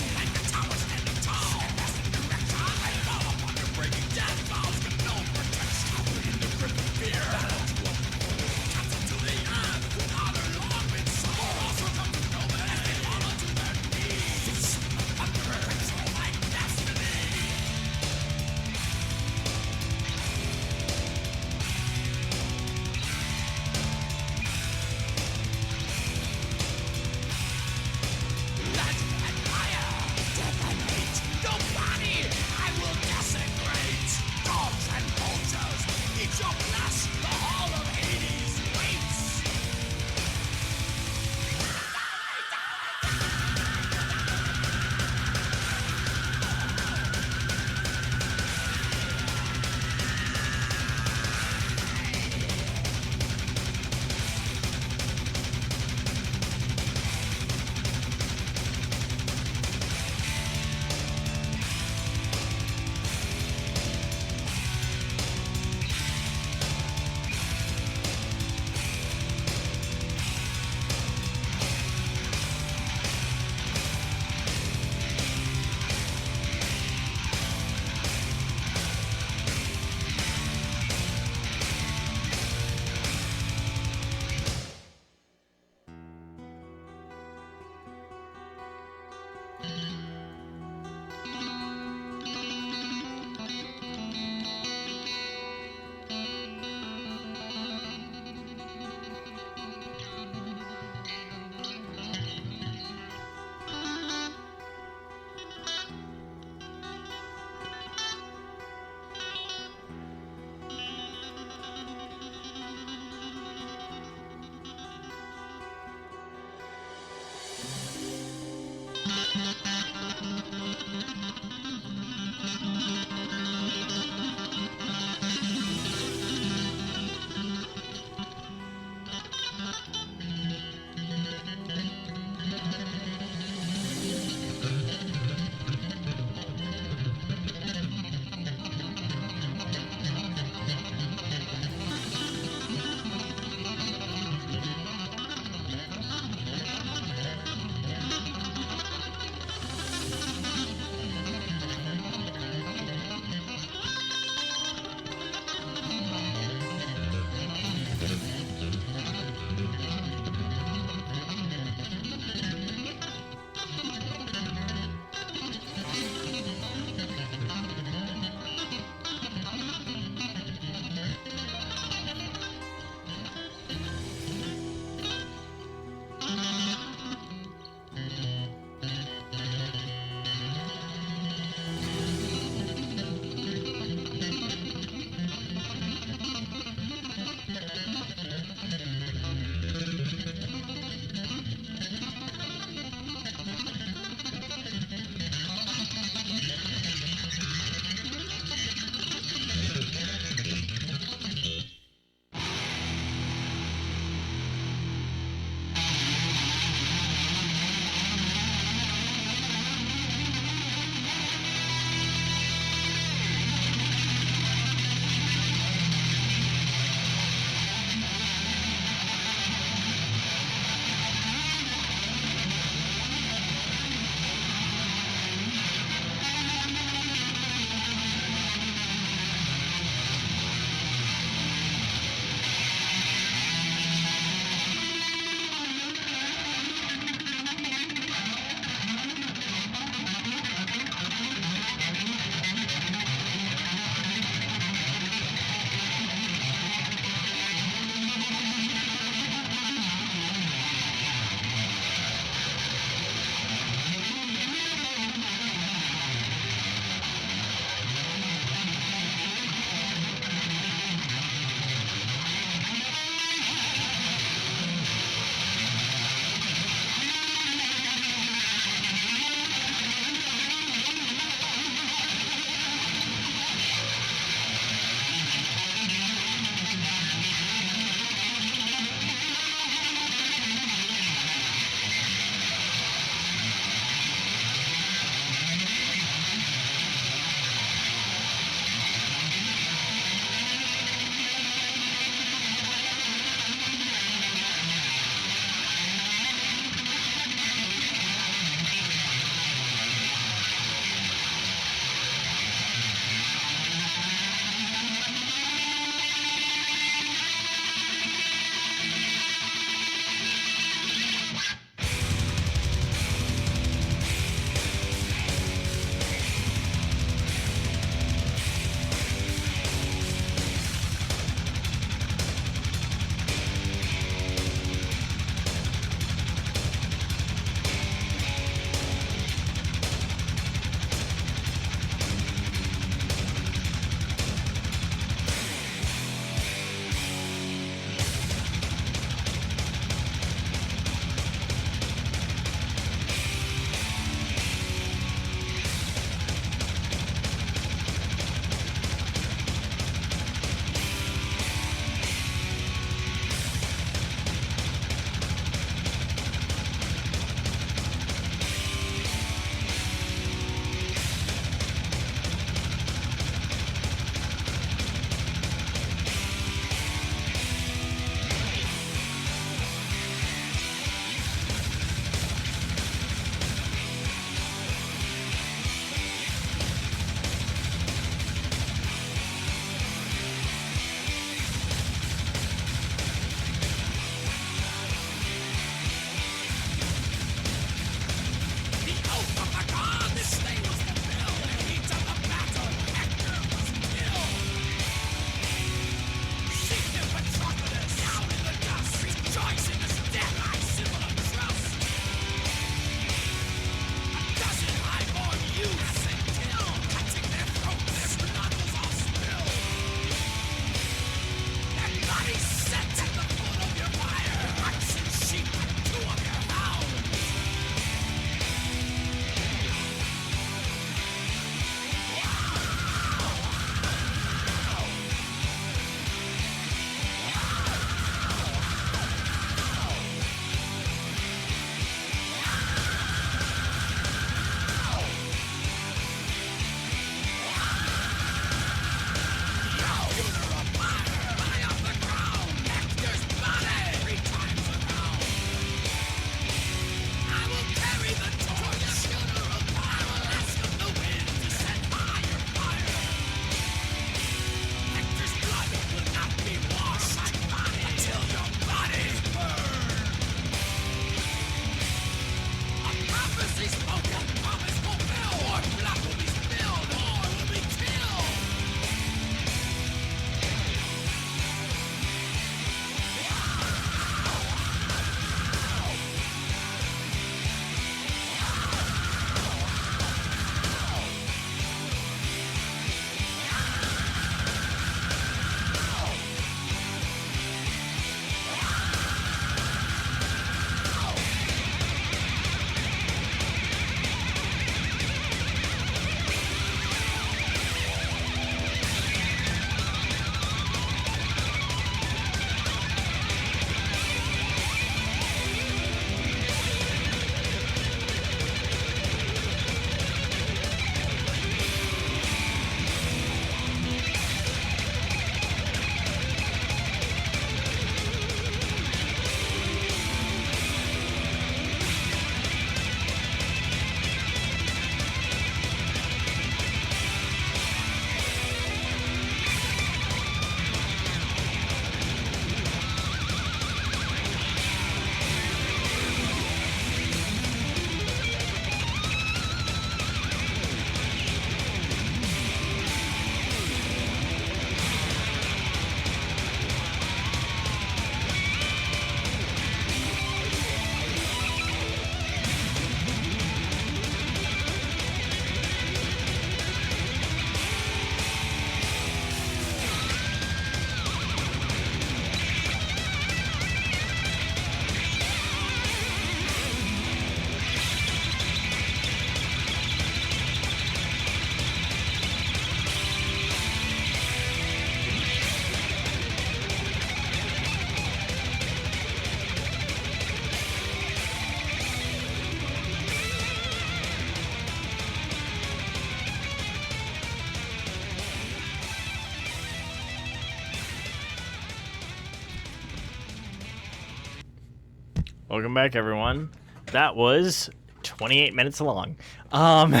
Welcome back, everyone. That was 28 minutes long. That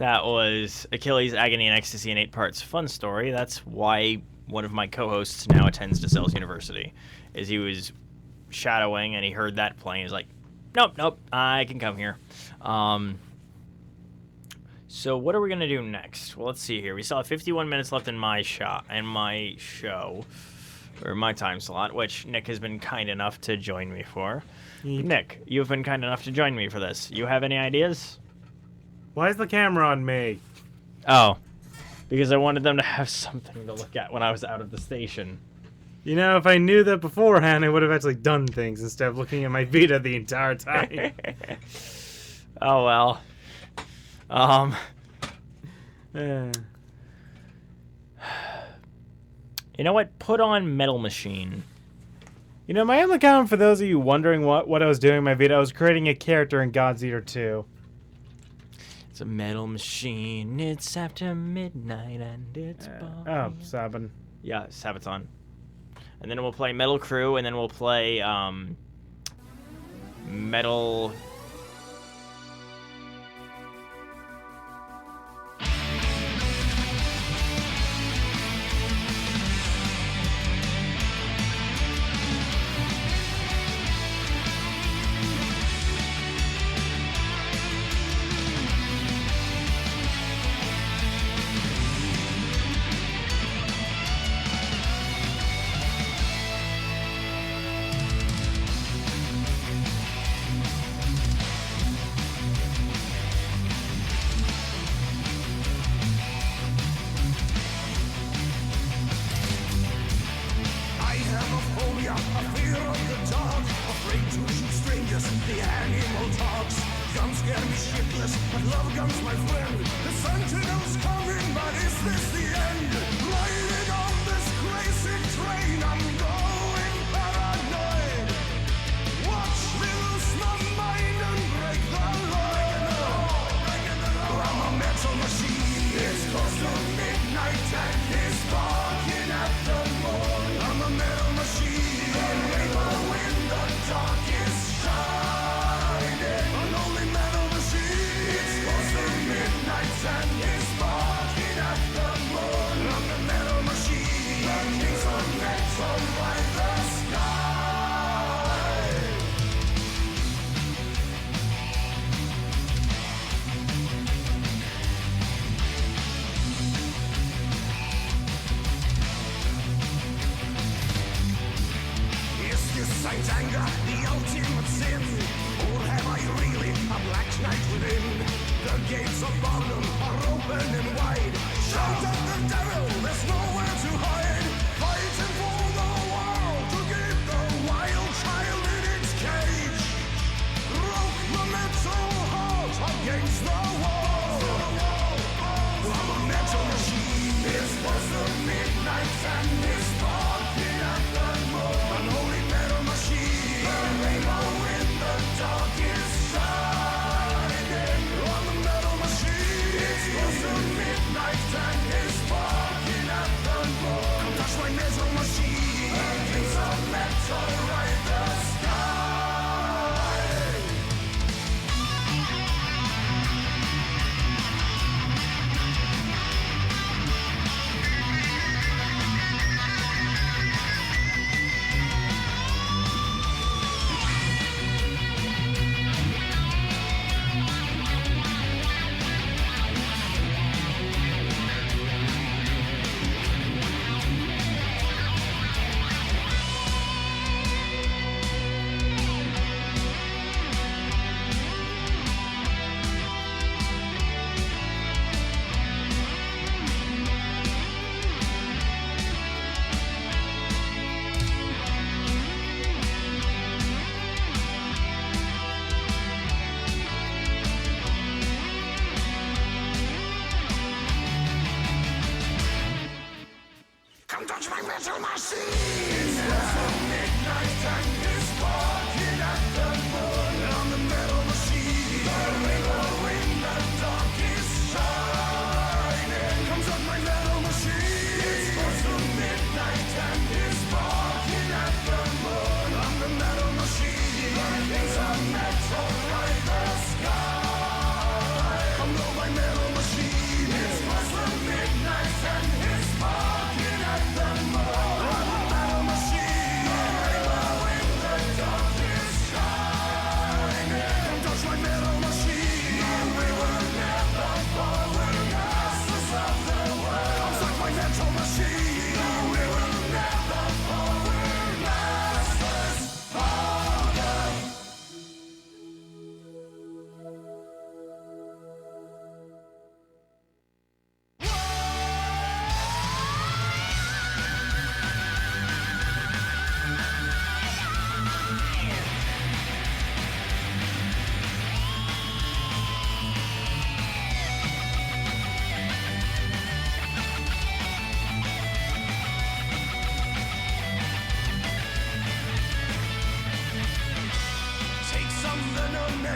was Achilles, Agony, and Ecstasy in 8 parts. Fun story. That's why one of my co-hosts now attends DeSales University, is he was shadowing and he heard that playing. He's like, nope, I can come here. So what are we gonna do next? Well, let's see here. We still have 51 minutes left in my show, or my time slot, which Nick has been kind enough to join me for. Nick, you've been kind enough to join me for this. You have any ideas? Why is the camera on me? Oh, because I wanted them to have something to look at when I was out of the station. You know, if I knew that beforehand, I would have actually done things instead of looking at my Vita the entire time. Oh, well. You know what? Put on Metal Machine. You know, my own account, for those of you wondering what I was doing in my Vita, I was creating a character in God's Eater 2. It's a metal machine. It's after midnight and it's Sabin. Yeah, Sabaton. And then we'll play Metal Crew, and then we'll play Metal.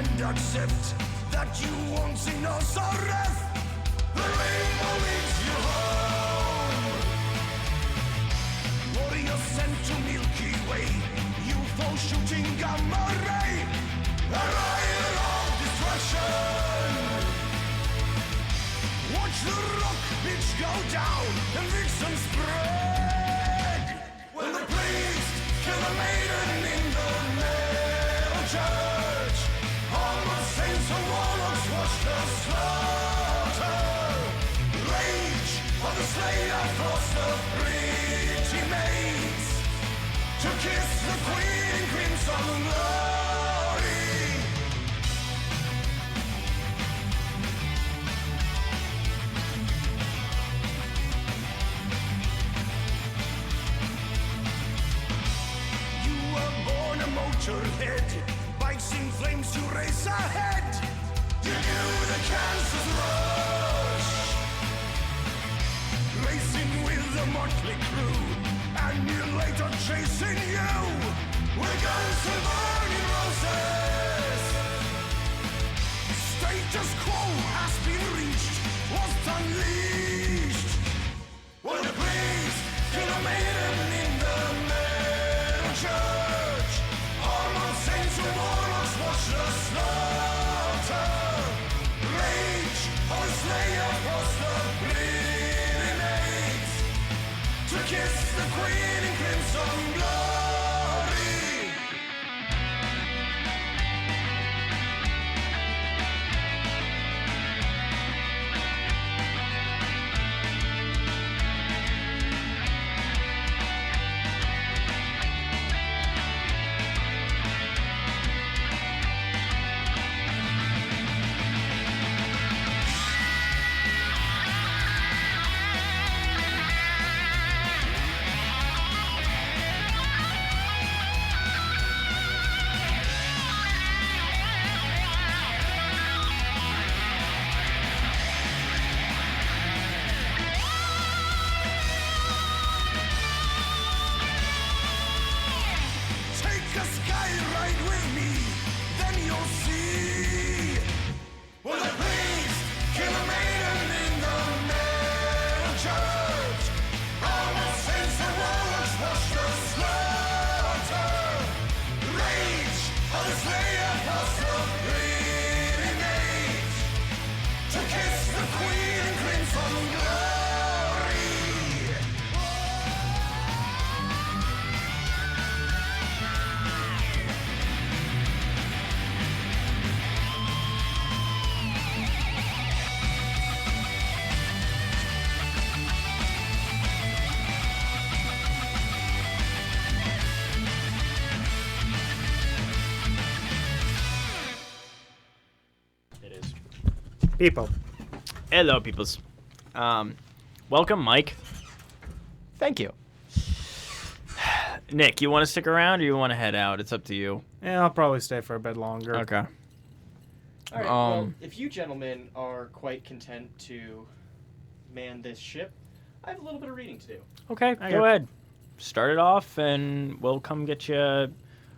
and accept that you won't see no Nazareth. The rainbow leads you home. Warriors sent to Milky Way, UFO shooting gamma ray, a riot of destruction. Watch the rock pitch go down and Vixen spread. When the priest kill a maiden in the metal church, all the saints and warlocks watch the slaughter. Rage for the slayer forced the pretty maids to kiss the queen in crimson glory. You were born a motorhead, bikes in flames you race ahead. You knew the cancer's rush, racing with the motley crew, emulator chasing you with guns and burning roses. Status quo has been reached, was unleashed. When the priest kill a maiden in the metal church, all of saints and warlocks watch the slaughter. Rage of the slayer across the bleeding maids to kiss the queen in crimson glory. Take a sky ride with me, then you'll see. When the priest kill a maiden in the metal church, all the saints and warlocks watch the slaughter. Rage of the slayer past the bleeding maids to kiss the queen in crimson glory. It is. People. Hello, peoples. Welcome, Mike. Thank you. Nick, you want to stick around or you want to head out? It's up to you. Yeah, I'll probably stay for a bit longer. Okay. All right. Well, if you gentlemen are quite content to man this ship, I have a little bit of reading to do. Okay, go ahead. Start it off, and we'll come get you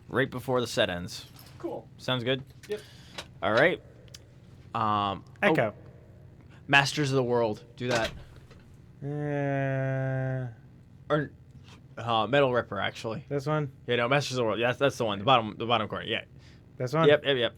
right before the set ends. Cool. Sounds good? Yep. All right. Echo. Masters of the World. Do that. Or Metal Ripper, actually. This one? Yeah, no, Masters of the World. Yeah, that's the one. The bottom corner. Yeah. This one? Yep.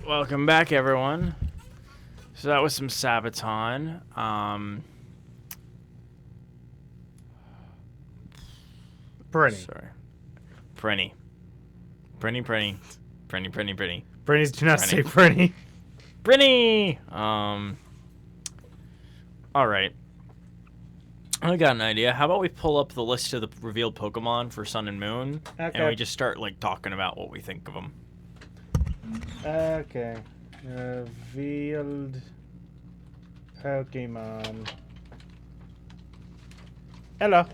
Welcome back, everyone. So that was some Sabaton. Pretty. Sorry. Prenny. Prenny. Brenny's do not say pretty. Brenny! Alright. I got an idea. How about we pull up the list of the revealed Pokemon for Sun and Moon, and Okay. we just start, like, talking about what we think of them. Okay. Revealed Pokemon. Hello.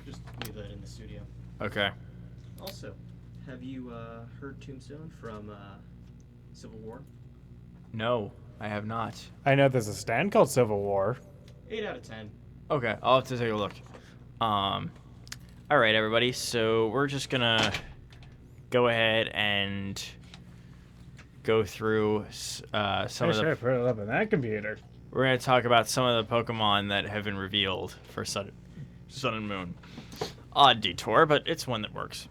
Just leave that in the studio. Okay. Also, have you heard Tombstone from Civil War? No, I have not. I know there's a stand called Civil War. 8 out of 10. Okay, I'll have to take a look. Alright, everybody, so we're just gonna go ahead and go through some I of should the... put it up on that computer. We're gonna talk about some of the Pokemon that have been revealed for Sun and Moon. Odd detour, but it's one that works.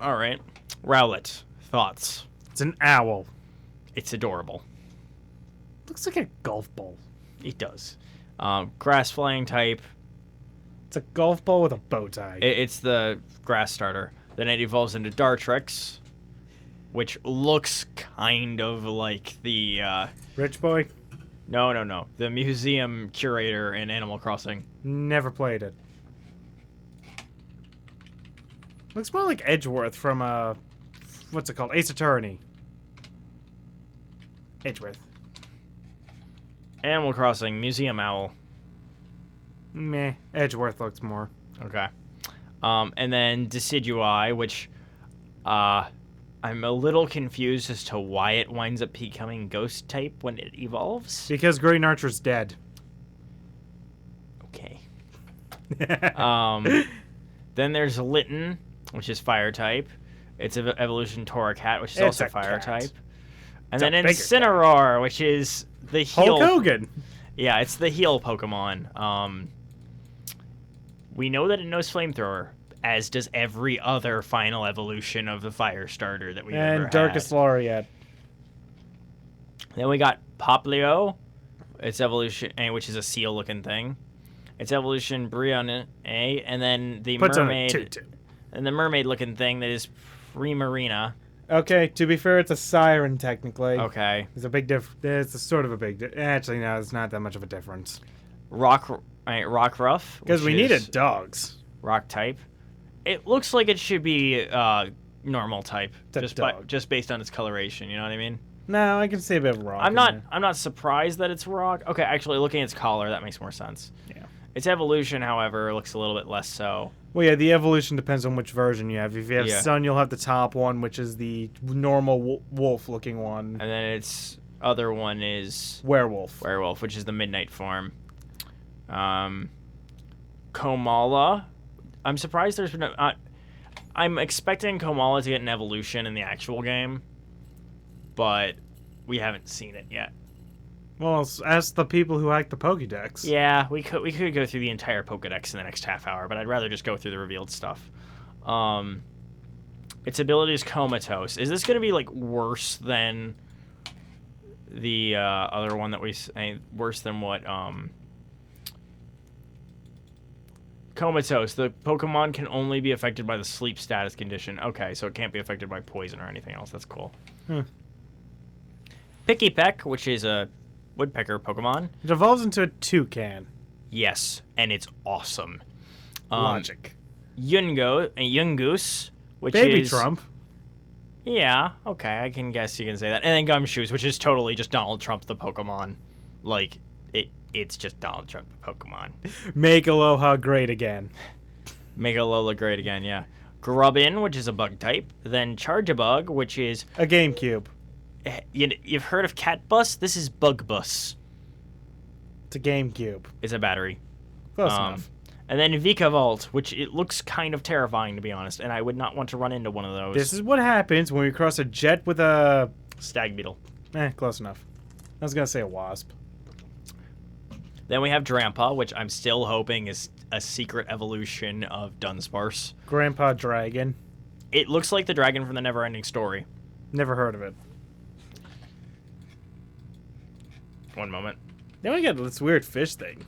Alright. Rowlet, thoughts? It's an owl. It's adorable. Looks like a golf ball. It does. Grass flying type. It's a golf ball with a bow tie. It's the grass starter. Then it evolves into Dartrix, which looks kind of like the... Rich Boy? No. The museum curator in Animal Crossing. Never played it. Looks more like Edgeworth from, what's it called? Ace Attorney. Edgeworth. Animal Crossing, museum owl. Meh. Edgeworth looks more. Okay. And then Decidueye, which I'm a little confused as to why it winds up becoming ghost type when it evolves. Because Green Archer's dead. Okay. Then there's Litten, which is fire type. It's evolution Torracat, which is It's also a fire cat. type. And It's a then bigger Incineroar, which is the heal. Hulk Hogan. Yeah, it's the heal Pokemon. We know that it knows Flamethrower, as does every other final evolution of the Fire Starter that we've ever And Darkest had. Laureate. Then we got Poplio, its evolution, which is a seal-looking thing. Its evolution Brianna, and then the Puts on a mermaid, tutu. and the mermaid-looking thing that is Primarina. Okay, to be fair, it's a siren technically. Okay. There's a big It's a sort of a big. Actually, no, it's not that much of a difference. Rockruff. Because we needed dogs. Rock type. It looks like it should be normal type, a dog. just based on its coloration. You know what I mean? No, I can see a bit of rock. I'm in not. there. I'm not surprised that it's rock. Okay, actually, looking at its collar, that makes more sense. Yeah. Its evolution, however, looks a little bit less so. Well, yeah, the evolution depends on which version you have. If you have Yeah. Sun, you'll have the top one, which is the normal wolf-looking one. And then its other one is Werewolf. Werewolf, which is the midnight form. Komala. I'm surprised there's been I'm expecting Komala to get an evolution in the actual game, but we haven't seen it yet. Well, ask the people who hack the Pokédex. Yeah, we could go through the entire Pokédex in the next half hour, but I'd rather just go through the revealed stuff. Its ability is Comatose. Is this going to be like worse than the other one that worse than what Comatose? The Pokemon can only be affected by the sleep status condition. Okay, so it can't be affected by poison or anything else. That's cool. Pikipek, which is a woodpecker Pokemon. It evolves into a toucan. Yes, and it's awesome. Logic. Yungoos, which Baby is Trump. Yeah, okay, I can guess you can say that. And then Gumshoes, which is totally just Donald Trump the Pokemon. Like it's just Donald Trump the Pokemon. Make Aloha great again. Make Alola great again, yeah. Grubbin, which is a bug type. Then Charjabug, which is a GameCube. You've heard of Cat Bus? This is Bug Bus. It's a GameCube. It's a battery. Close enough. And then Vikavolt, which it looks kind of terrifying, to be honest, and I would not want to run into one of those. This is what happens when we cross a jet with a... Stag Beetle. Close enough. I was going to say a wasp. Then we have Drampa, which I'm still hoping is a secret evolution of Dunsparce. Grandpa Dragon. It looks like the dragon from the Neverending Story. Never heard of it. One moment. Then we got this weird fish thing.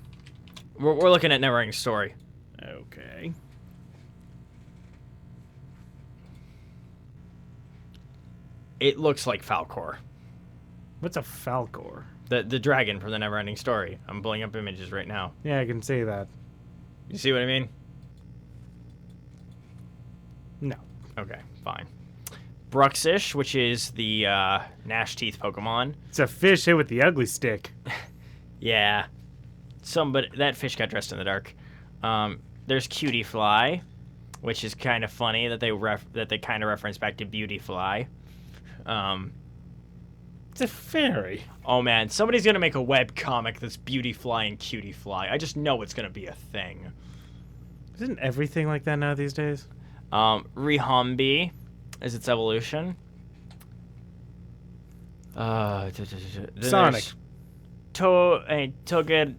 We're looking at Neverending Story. Okay. It looks like Falcor. What's a Falcor? The dragon from the Neverending Story. I'm pulling up images right now. Yeah, I can see that. You see what I mean? No. Okay, fine. Bruxish, which is the Gnash Teeth Pokemon. It's a fish hit with the ugly stick. Yeah. That fish got dressed in the dark. There's Cutie Fly, which is kind of funny that they kind of reference back to Beauty Fly. It's a fairy. Oh man, somebody's gonna make a web comic that's Beauty Fly and Cutie Fly. I just know it's gonna be a thing. Isn't everything like that now these days? Rihambi is its evolution. Sonic. Togedamaru.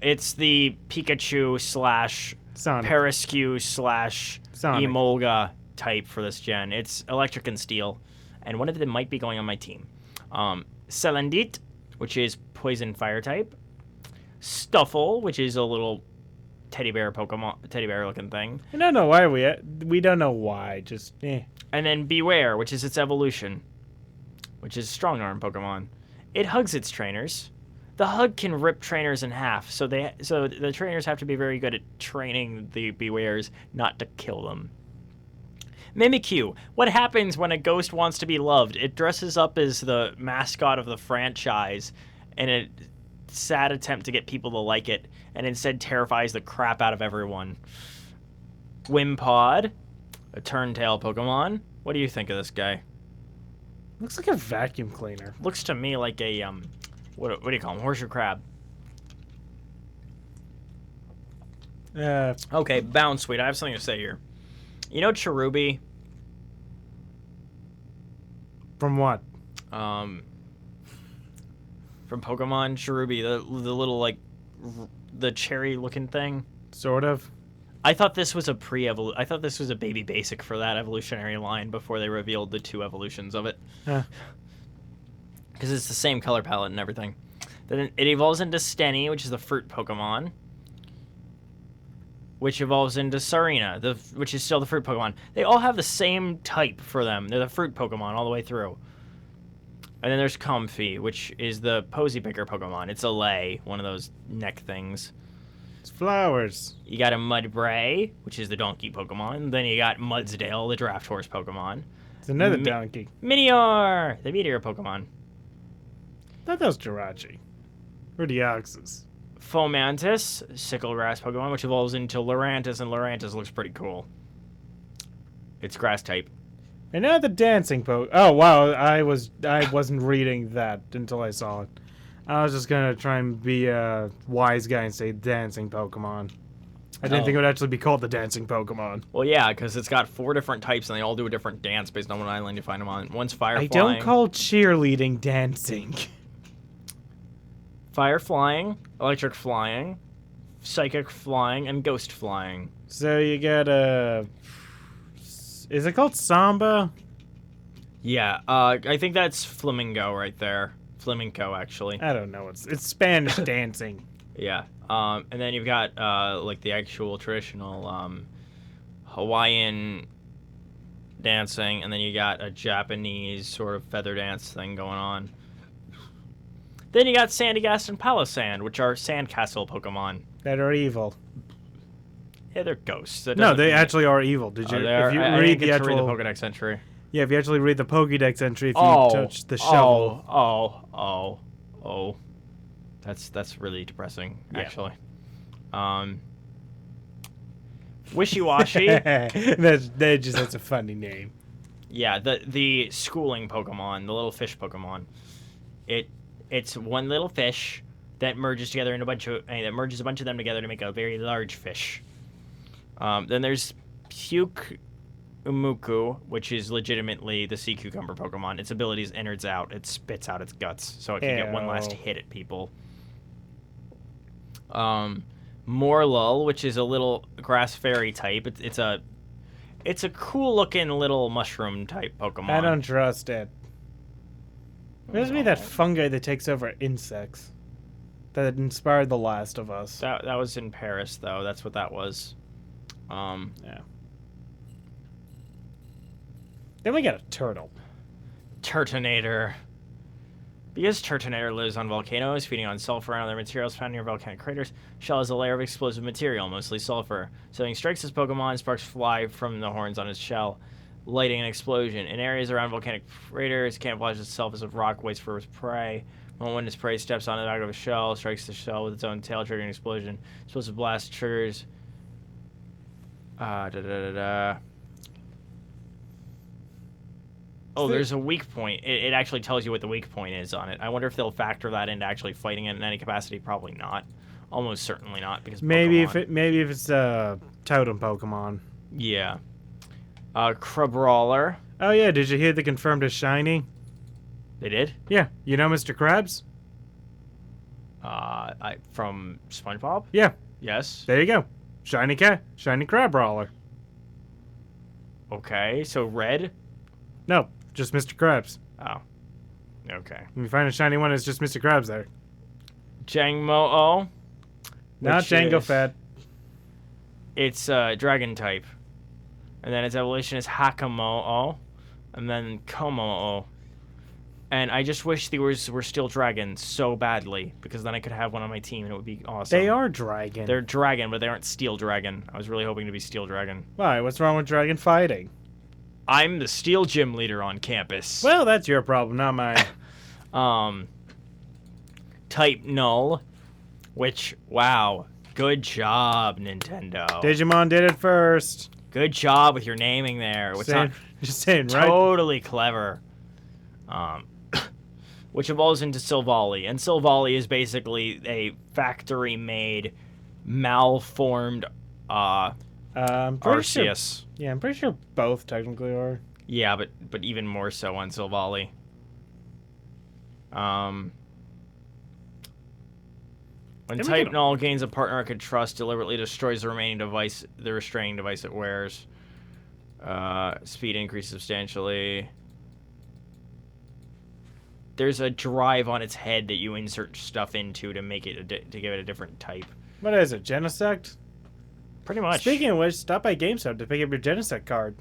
It's the Pikachu / Sonic. Paraskew / Sonic. Emolga type for this gen. It's electric and steel, and one of them might be going on my team. Selendit, which is poison fire type. Stuffle, which is a little teddy bear looking thing. I don't know why we don't know why. Just And then Beware, which is its evolution, which is strong arm Pokemon. It hugs its trainers. The hug can rip trainers in half, so the trainers have to be very good at training the Bewares not to kill them. Mimikyu. What happens when a ghost wants to be loved? It dresses up as the mascot of the franchise in a sad attempt to get people to like it, and instead terrifies the crap out of everyone. Wimpod, a Turntail Pokemon. What do you think of this guy? looks like a vacuum cleaner. Looks to me like a what do you call him? Horseshoe crab. Okay, Bounce Sweet. I have something to say here. You know Cherubi, From what? From Pokemon Cherubi, the little like the cherry looking thing. Sort of. I thought this was a I thought this was a baby basic for that evolutionary line before they revealed the 2 evolutions of it. Huh. Because it's the same color palette and everything. Then it evolves into Steny, which is the fruit Pokemon. Which evolves into Sarina, which is still the fruit Pokemon. They all have the same type for them. They're the fruit Pokemon all the way through. And then there's Comfey, which is the posy picker Pokemon. It's a lay, one of those neck things. It's flowers. You got a Mudbray, which is the donkey Pokemon. Then you got Mudsdale, the draft horse Pokemon. It's another donkey. Minior, the meteor Pokemon. That was Jirachi. Or Deoxys. Fomantis, sickle-grass Pokemon, which evolves into Lurantis, and Lurantis looks pretty cool. It's grass type. And now the dancing Oh wow, I wasn't reading that until I saw it. I was just gonna try and be a wise guy and say dancing Pokemon. I didn't think it would actually be called the dancing Pokemon. Well, yeah, because it's got 4 different types, and they all do a different dance based on what island you find them on. One's fire I flying. don't call cheerleading dancing. Fire flying, electric flying, psychic flying, and ghost flying. So you got a... Is it called Samba? Yeah, I think that's Flamingo right there. Flamenco, actually. I don't know. It's Spanish dancing. Yeah. And then you've got, like, the actual traditional Hawaiian dancing, and then you got a Japanese sort of feather dance thing going on. Then you got Sandygast and Palossand, which are sandcastle Pokemon. That are evil. Yeah, they're ghosts. No, they actually are evil. Did you? If you read the Pokedex entry. Yeah, if you actually read the Pokédex entry, if you touch the shovel. That's really depressing, actually. Wishiwashi. That's a funny name. Yeah, the schooling Pokemon, the little fish Pokemon. It's one little fish that merges together in a bunch of them together to make a very large fish. Then there's Pyukumuku, which is legitimately the sea cucumber Pokemon. Its ability is innards out. It spits out its guts, so it can get one last hit at people. Morlul, which is a little grass fairy type. It's a cool looking little mushroom type Pokemon. I don't trust it. Reminds me of that fungi that takes over insects. That inspired The Last of Us. That was in Paris, though. That's what that was. Yeah. Then we got a turtle. Turtonator. Because Turtonator lives on volcanoes, feeding on sulfur and other materials found near volcanic craters, shell is a layer of explosive material, mostly sulfur. So when he strikes his Pokemon, sparks fly from the horns on his shell, lighting an explosion. In areas around volcanic craters, it camouflages itself as a rock, waits for its prey. When its prey steps on the back of a shell, strikes the shell with its own tail, triggering an explosion. Explosive blast triggers. Oh, there's a weak point. It actually tells you what the weak point is on it. I wonder if they'll factor that into actually fighting it in any capacity. Probably not. Almost certainly not, because maybe Pokemon. maybe if it's a totem Pokemon. Yeah. Crabrawler. Oh yeah, did you hear they confirmed a shiny? They did? Yeah. You know Mr. Krabs? From SpongeBob? Yeah. Yes. There you go. Shiny Crabrawler. Okay, so red? No, just Mr. Krabs. Oh. Okay. When you find a shiny one, it's just Mr. Krabs there. Jangmo-O. Not Jango Fett. It's dragon type. And then its evolution is Hakamo-O. And then Komo-O. And I just wish these were still dragons so badly, because then I could have one on my team and it would be awesome. They are dragon. They're dragon, but they aren't steel dragon. I was really hoping to be steel dragon. Why? What's wrong with dragon fighting? I'm the steel gym leader on campus. Well, that's your problem, not mine. Type Null, which, wow, good job, Nintendo. Digimon did it first. Good job with your naming there. Just saying, right? Totally clever. Which evolves into Silvally, and Silvally is basically a factory-made, malformed I'm pretty Arceus. Sure, yeah, I'm pretty sure both technically are. Yeah, but even more so on Silvally. When Then we Type can- Null gains a partner it can trust, deliberately destroys the restraining device it wears. Speed increases substantially. There's a drive on its head that you insert stuff into to make it to give it a different type. What is it, Genesect? Pretty much. Speaking of which, stop by GameStop to pick up your Genesect card.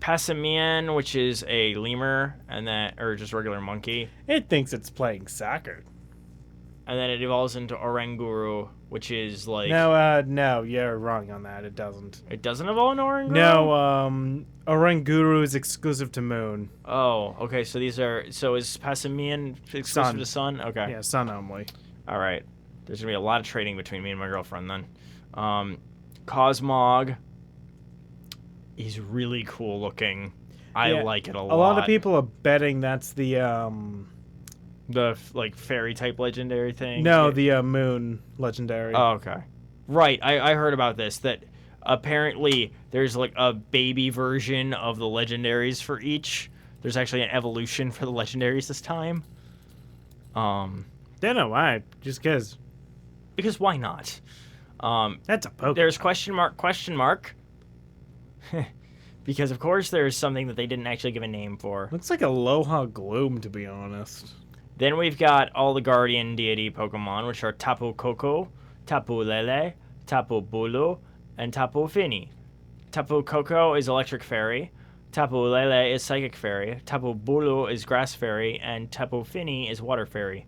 Passimian, which is a lemur, and then or just regular monkey, It thinks it's playing soccer. and then it evolves into Oranguru, which is like No, you're wrong on that. It doesn't. it doesn't evolve into Oranguru. No, Oranguru is exclusive to Moon. Oh, okay. So these are is Passimian exclusive Sun. to Sun? Okay. Yeah, Sun only. All right. There's gonna be a lot of trading between me and my girlfriend then. Cosmog. He's really cool looking. I Yeah, like it a lot. A lot of people are betting that's the the like fairy type legendary thing. no, Yeah. the Moon legendary. Oh, okay. Right. I heard about this that apparently there's like a baby version of the legendaries for each. There's actually an evolution for the legendaries this time. Don't know why. Just because. Because why not? That's a Pokemon. There's question mark. Because of course there's something that they didn't actually give a name for. Looks like Aloha Gloom, to be honest. Then we've got all the guardian deity Pokemon, which are Tapu Koko, Tapu Lele, Tapu Bulu, and Tapu Fini. Tapu Koko is electric fairy, Tapu Lele is psychic fairy, Tapu Bulu is grass fairy, and Tapu Fini is water fairy.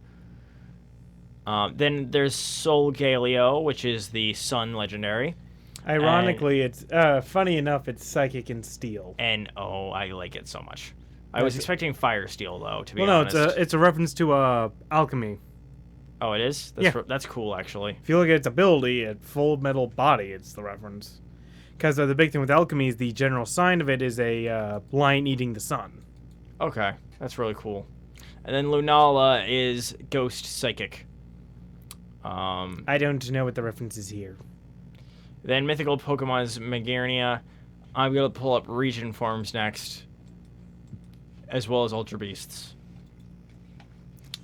Then there's Solgaleo, which is the sun legendary. Ironically, it's funny enough, it's psychic and steel. And oh, I like it so much. I was expecting Fire Steel though, to be Well, honest. no, it's a reference to alchemy. Oh, it is? That's cool actually. If you look at its ability, at Full Metal Body, it's the reference. Because the big thing with alchemy is the general sign of it is a lion eating the sun. Okay, that's really cool. And then Lunala is Ghost Psychic. I don't know what the reference is here. Then mythical Pokemon is Magearnia. I'm gonna pull up region forms next, as well as Ultra Beasts.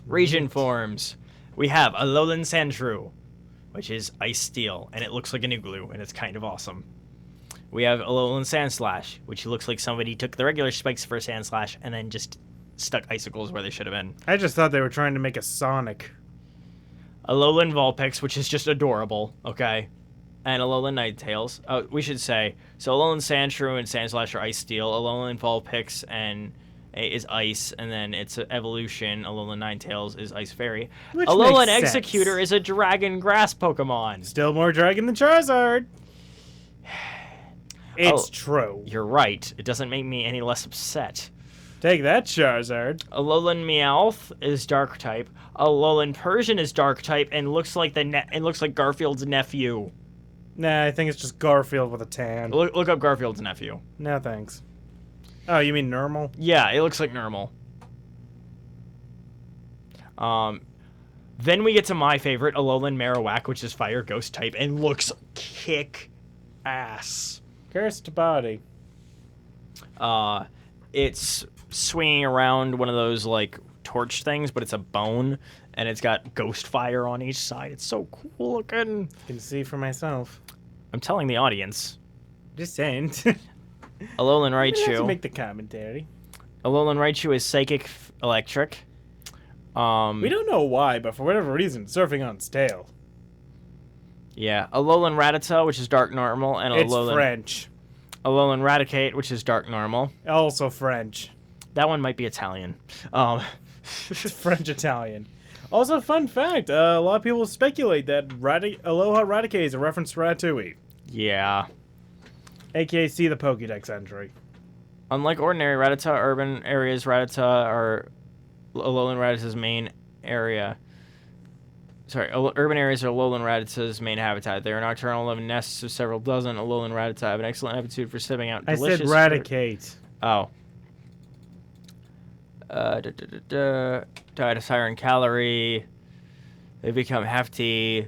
Region forms. We have Alolan Sandshrew, which is Ice Steel, and it looks like an igloo, and it's kind of awesome. We have Alolan Sandslash, which looks like somebody took the regular spikes for a Sandslash and then just stuck icicles where they should have been. I just thought they were trying to make a Sonic. Alolan Vulpix, which is just adorable, okay? And Alolan Ninetales. Oh, we should say, so Alolan Sandshrew and Sandslash are Ice Steel, Alolan Vulpix is Ice, and then its evolution, Alolan Ninetales, is Ice Fairy. Which Alolan makes Executor sense. is a Dragon Grass Pokemon. Still more dragon than Charizard. It's true. You're right. It doesn't make me any less upset. Take that, Charizard. Alolan Meowth is Dark type. Alolan Persian is Dark type and looks like it looks like Garfield's nephew. Nah, I think it's just Garfield with a tan. Look up Garfield's nephew. No, thanks. Oh, you mean normal? Yeah, it looks like normal. Then we get to my favorite, Alolan Marowak, which is Fire Ghost type and looks kick ass. Cursed body. It's swinging around one of those like torch things, but it's a bone and it's got ghost fire on each side. It's so cool looking. I can see for myself. I'm telling the audience. Just saying. Alolan You have to Raichu. make the commentary. Alolan Raichu is Psychic Electric. We don't know why, but for whatever reason, it's surfing on its tail. Yeah, Alolan Rattata, which is Dark Normal, and It's Alolan French. Alolan Raticate, which is Dark Normal. Also French. That one might be Italian. It's French-Italian. Also, fun fact, a lot of people speculate that Aloha Raticate is a reference to Ratatouille. Yeah. AKA see the Pokédex entry. Unlike ordinary Rattata, urban areas Rattata are Alolan Rattata's main area. Sorry, urban areas are Alolan Rattata's main habitat. They are nocturnal, live in nests of several dozen. Alolan Rattata have an excellent aptitude for sipping out I delicious said Raticate. Oh. Diet of Siren Calorie. They become hefty.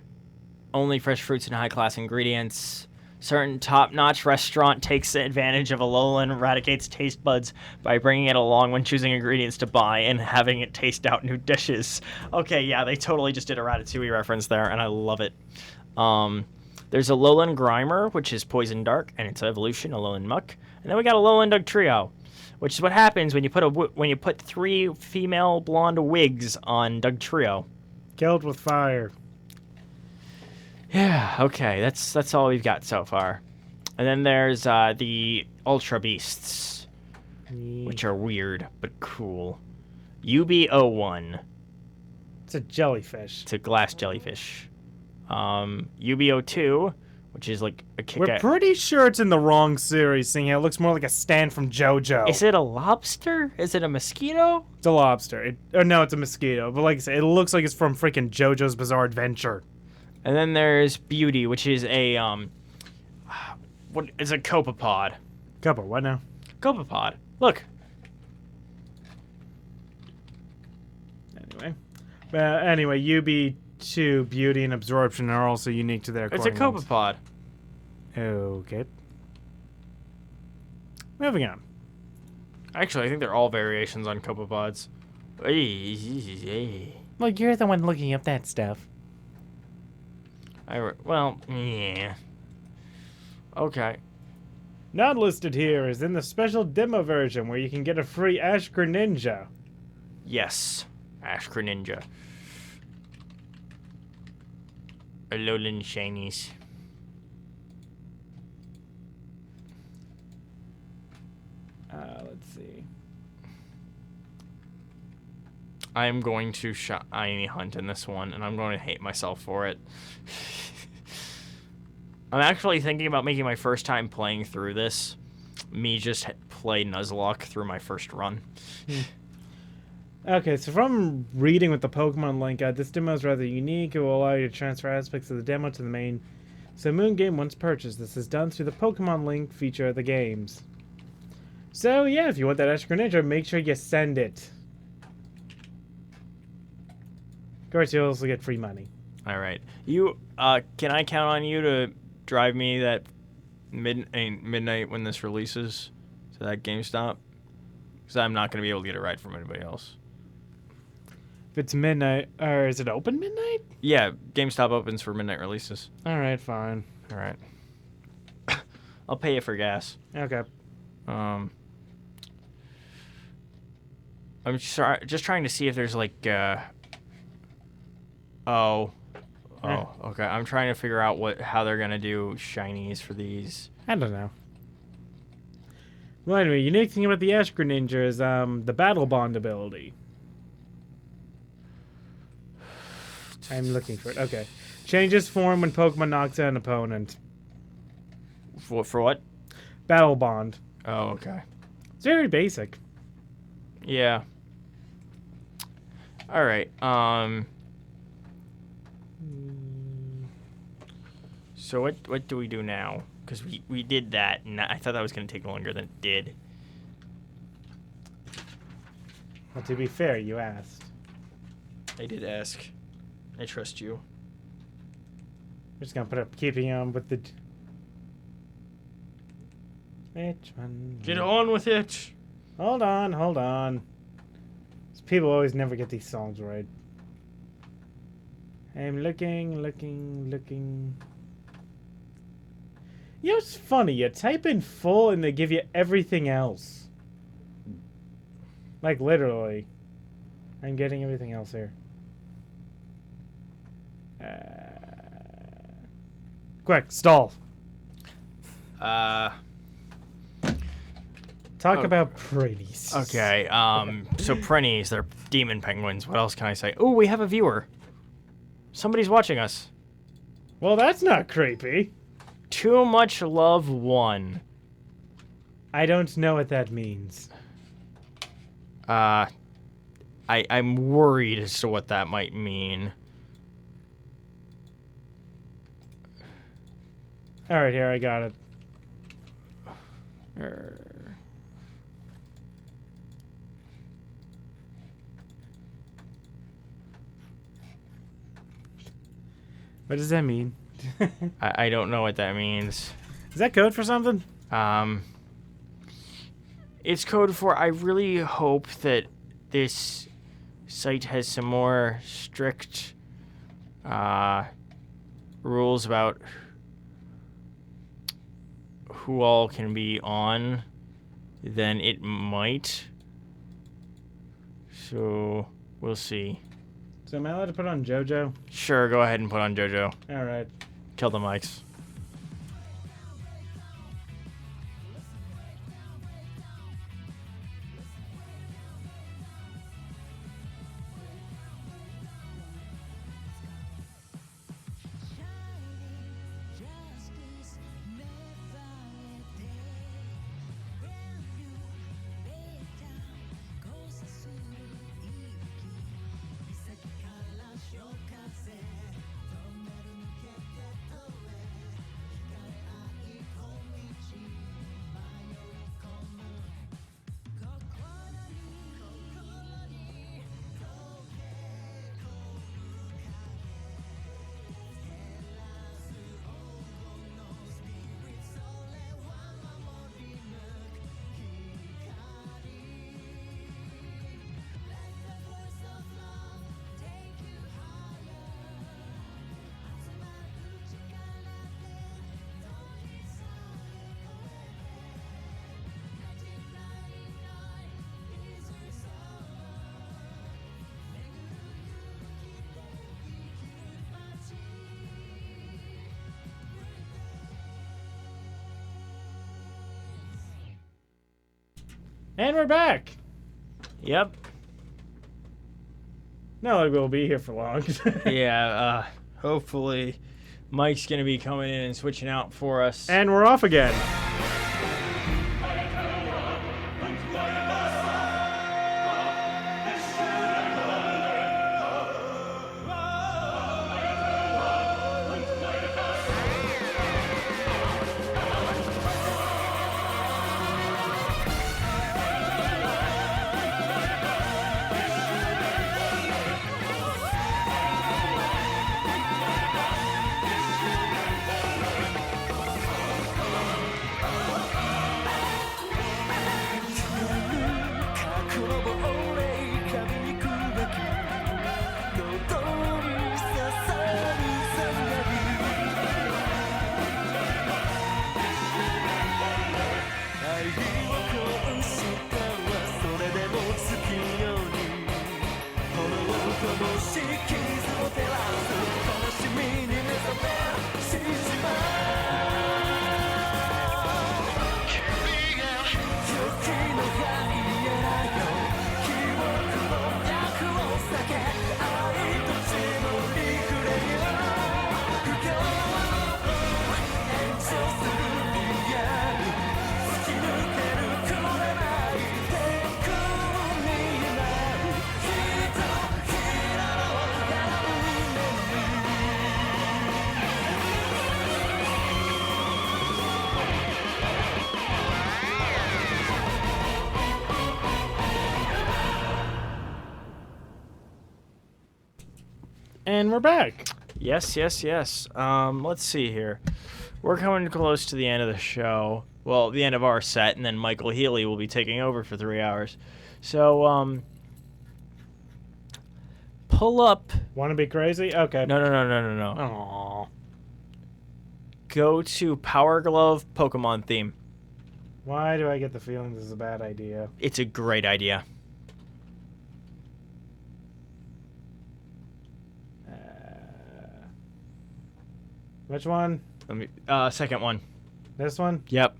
Only fresh fruits and high-class ingredients. Certain top-notch restaurant takes advantage of Alola and eradicates taste buds by bringing it along when choosing ingredients to buy and having it taste out new dishes. Okay, yeah, they totally just did a Ratatouille reference there, and I love it. There's Alolan Grimer, which is Poison Dark, and its evolution, Alolan Muck. And then we got Alolan Dugtrio, which is what happens when you put 3 female blonde wigs on Dugtrio. Killed with fire. Yeah, okay, that's all we've got so far. And then there's the Ultra Beasts, which are weird but cool. UB01. It's a jellyfish. It's a glass jellyfish. UB02, which is like a kick. We're pretty sure it's in the wrong series, seeing how it looks more like a stand from JoJo. Is it a lobster? Is it a mosquito? It's a lobster. No, it's a mosquito. But like I said, it looks like it's from freaking JoJo's Bizarre Adventure. And then there's Beauty, which is a what is a copepod. What now? Copepod. Look. Anyway, UB2, Beauty, and Absorption are also unique to their It's a copepod. Okay. Moving on. Actually, I think they're all variations on copepods. Well, you're the one looking up that stuff. Well, yeah. Okay. Not listed here is in the special demo version where you can get a free Ash Greninja. Yes. Ash Greninja. Alolan Shinies. Let's see. I'm going to shiny hunt in this one, and I'm going to hate myself for it. I'm actually thinking about making my first time playing through this, me just play Nuzlocke through my first run. Okay, so from reading with the Pokemon Link guide, this demo is rather unique. It will allow you to transfer aspects of the demo to the main Moon game once purchased. This is done through the Pokemon Link feature of the games. So yeah, if you want that Ash Greninja, make sure you send it. Of course, you'll also get free money. All right. Can I count on you to drive me that midnight when this releases to that GameStop? Because I'm not going to be able to get a ride from anybody else. If it's midnight, or is it open midnight? Yeah, GameStop opens for midnight releases. All right, fine. All right. I'll pay you for gas. Okay. I'm just trying to see if there's like okay. I'm trying to figure out how they're gonna do shinies for these. I don't know. Well, anyway, unique thing about the Ash Greninja is the Battle Bond ability. I'm looking for it. Okay. Changes form when Pokemon knocks out an opponent. For what? Battle Bond. Oh, okay. It's very basic. Yeah. All right. So what do we do now? Because we did that, and I thought that was going to take longer than it did. Well, to be fair, you asked. I did ask. I trust you. I'm just gonna keeping on with the. Which one? Get on with it. Hold on. People always never get these songs right. I'm looking. You know, it's funny. You type in full and they give you everything else. Like, literally. I'm getting everything else here. Quick, stall. Talk about pretties. Okay, so Prinnies, they're demon penguins. What else can I say? Oh, we have a viewer. Somebody's watching us. Well, that's not creepy. Too much love won. I don't know what that means. I'm worried as to what that might mean. Alright, here, I got it. What does that mean? I don't know what that means. Is that code for something? It's code for I really hope that this site has some more strict rules about who all can be on than it might. So we'll see. So am I allowed to put on JoJo? Sure, go ahead and put on JoJo. All right. Kill the mics. And we're back. Yep. No, like we'll be here for long. Yeah, hopefully Mike's going to be coming in and switching out for us. And we're off again. And we're back. Yes. Let's see here. We're coming close to the end of the show. Well, the end of our set, and then Michael Healy will be taking over for 3 hours. So, pull up. Want to be crazy? Okay. No. Aww. Go to Power Glove Pokemon theme. Why do I get the feeling this is a bad idea? It's a great idea. Which one? Let me. Second one. This one? Yep.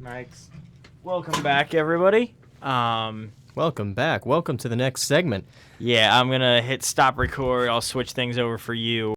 Thanks. Welcome back, everybody. Welcome back. Welcome to the next segment. Yeah, I'm gonna hit stop record. I'll switch things over for you.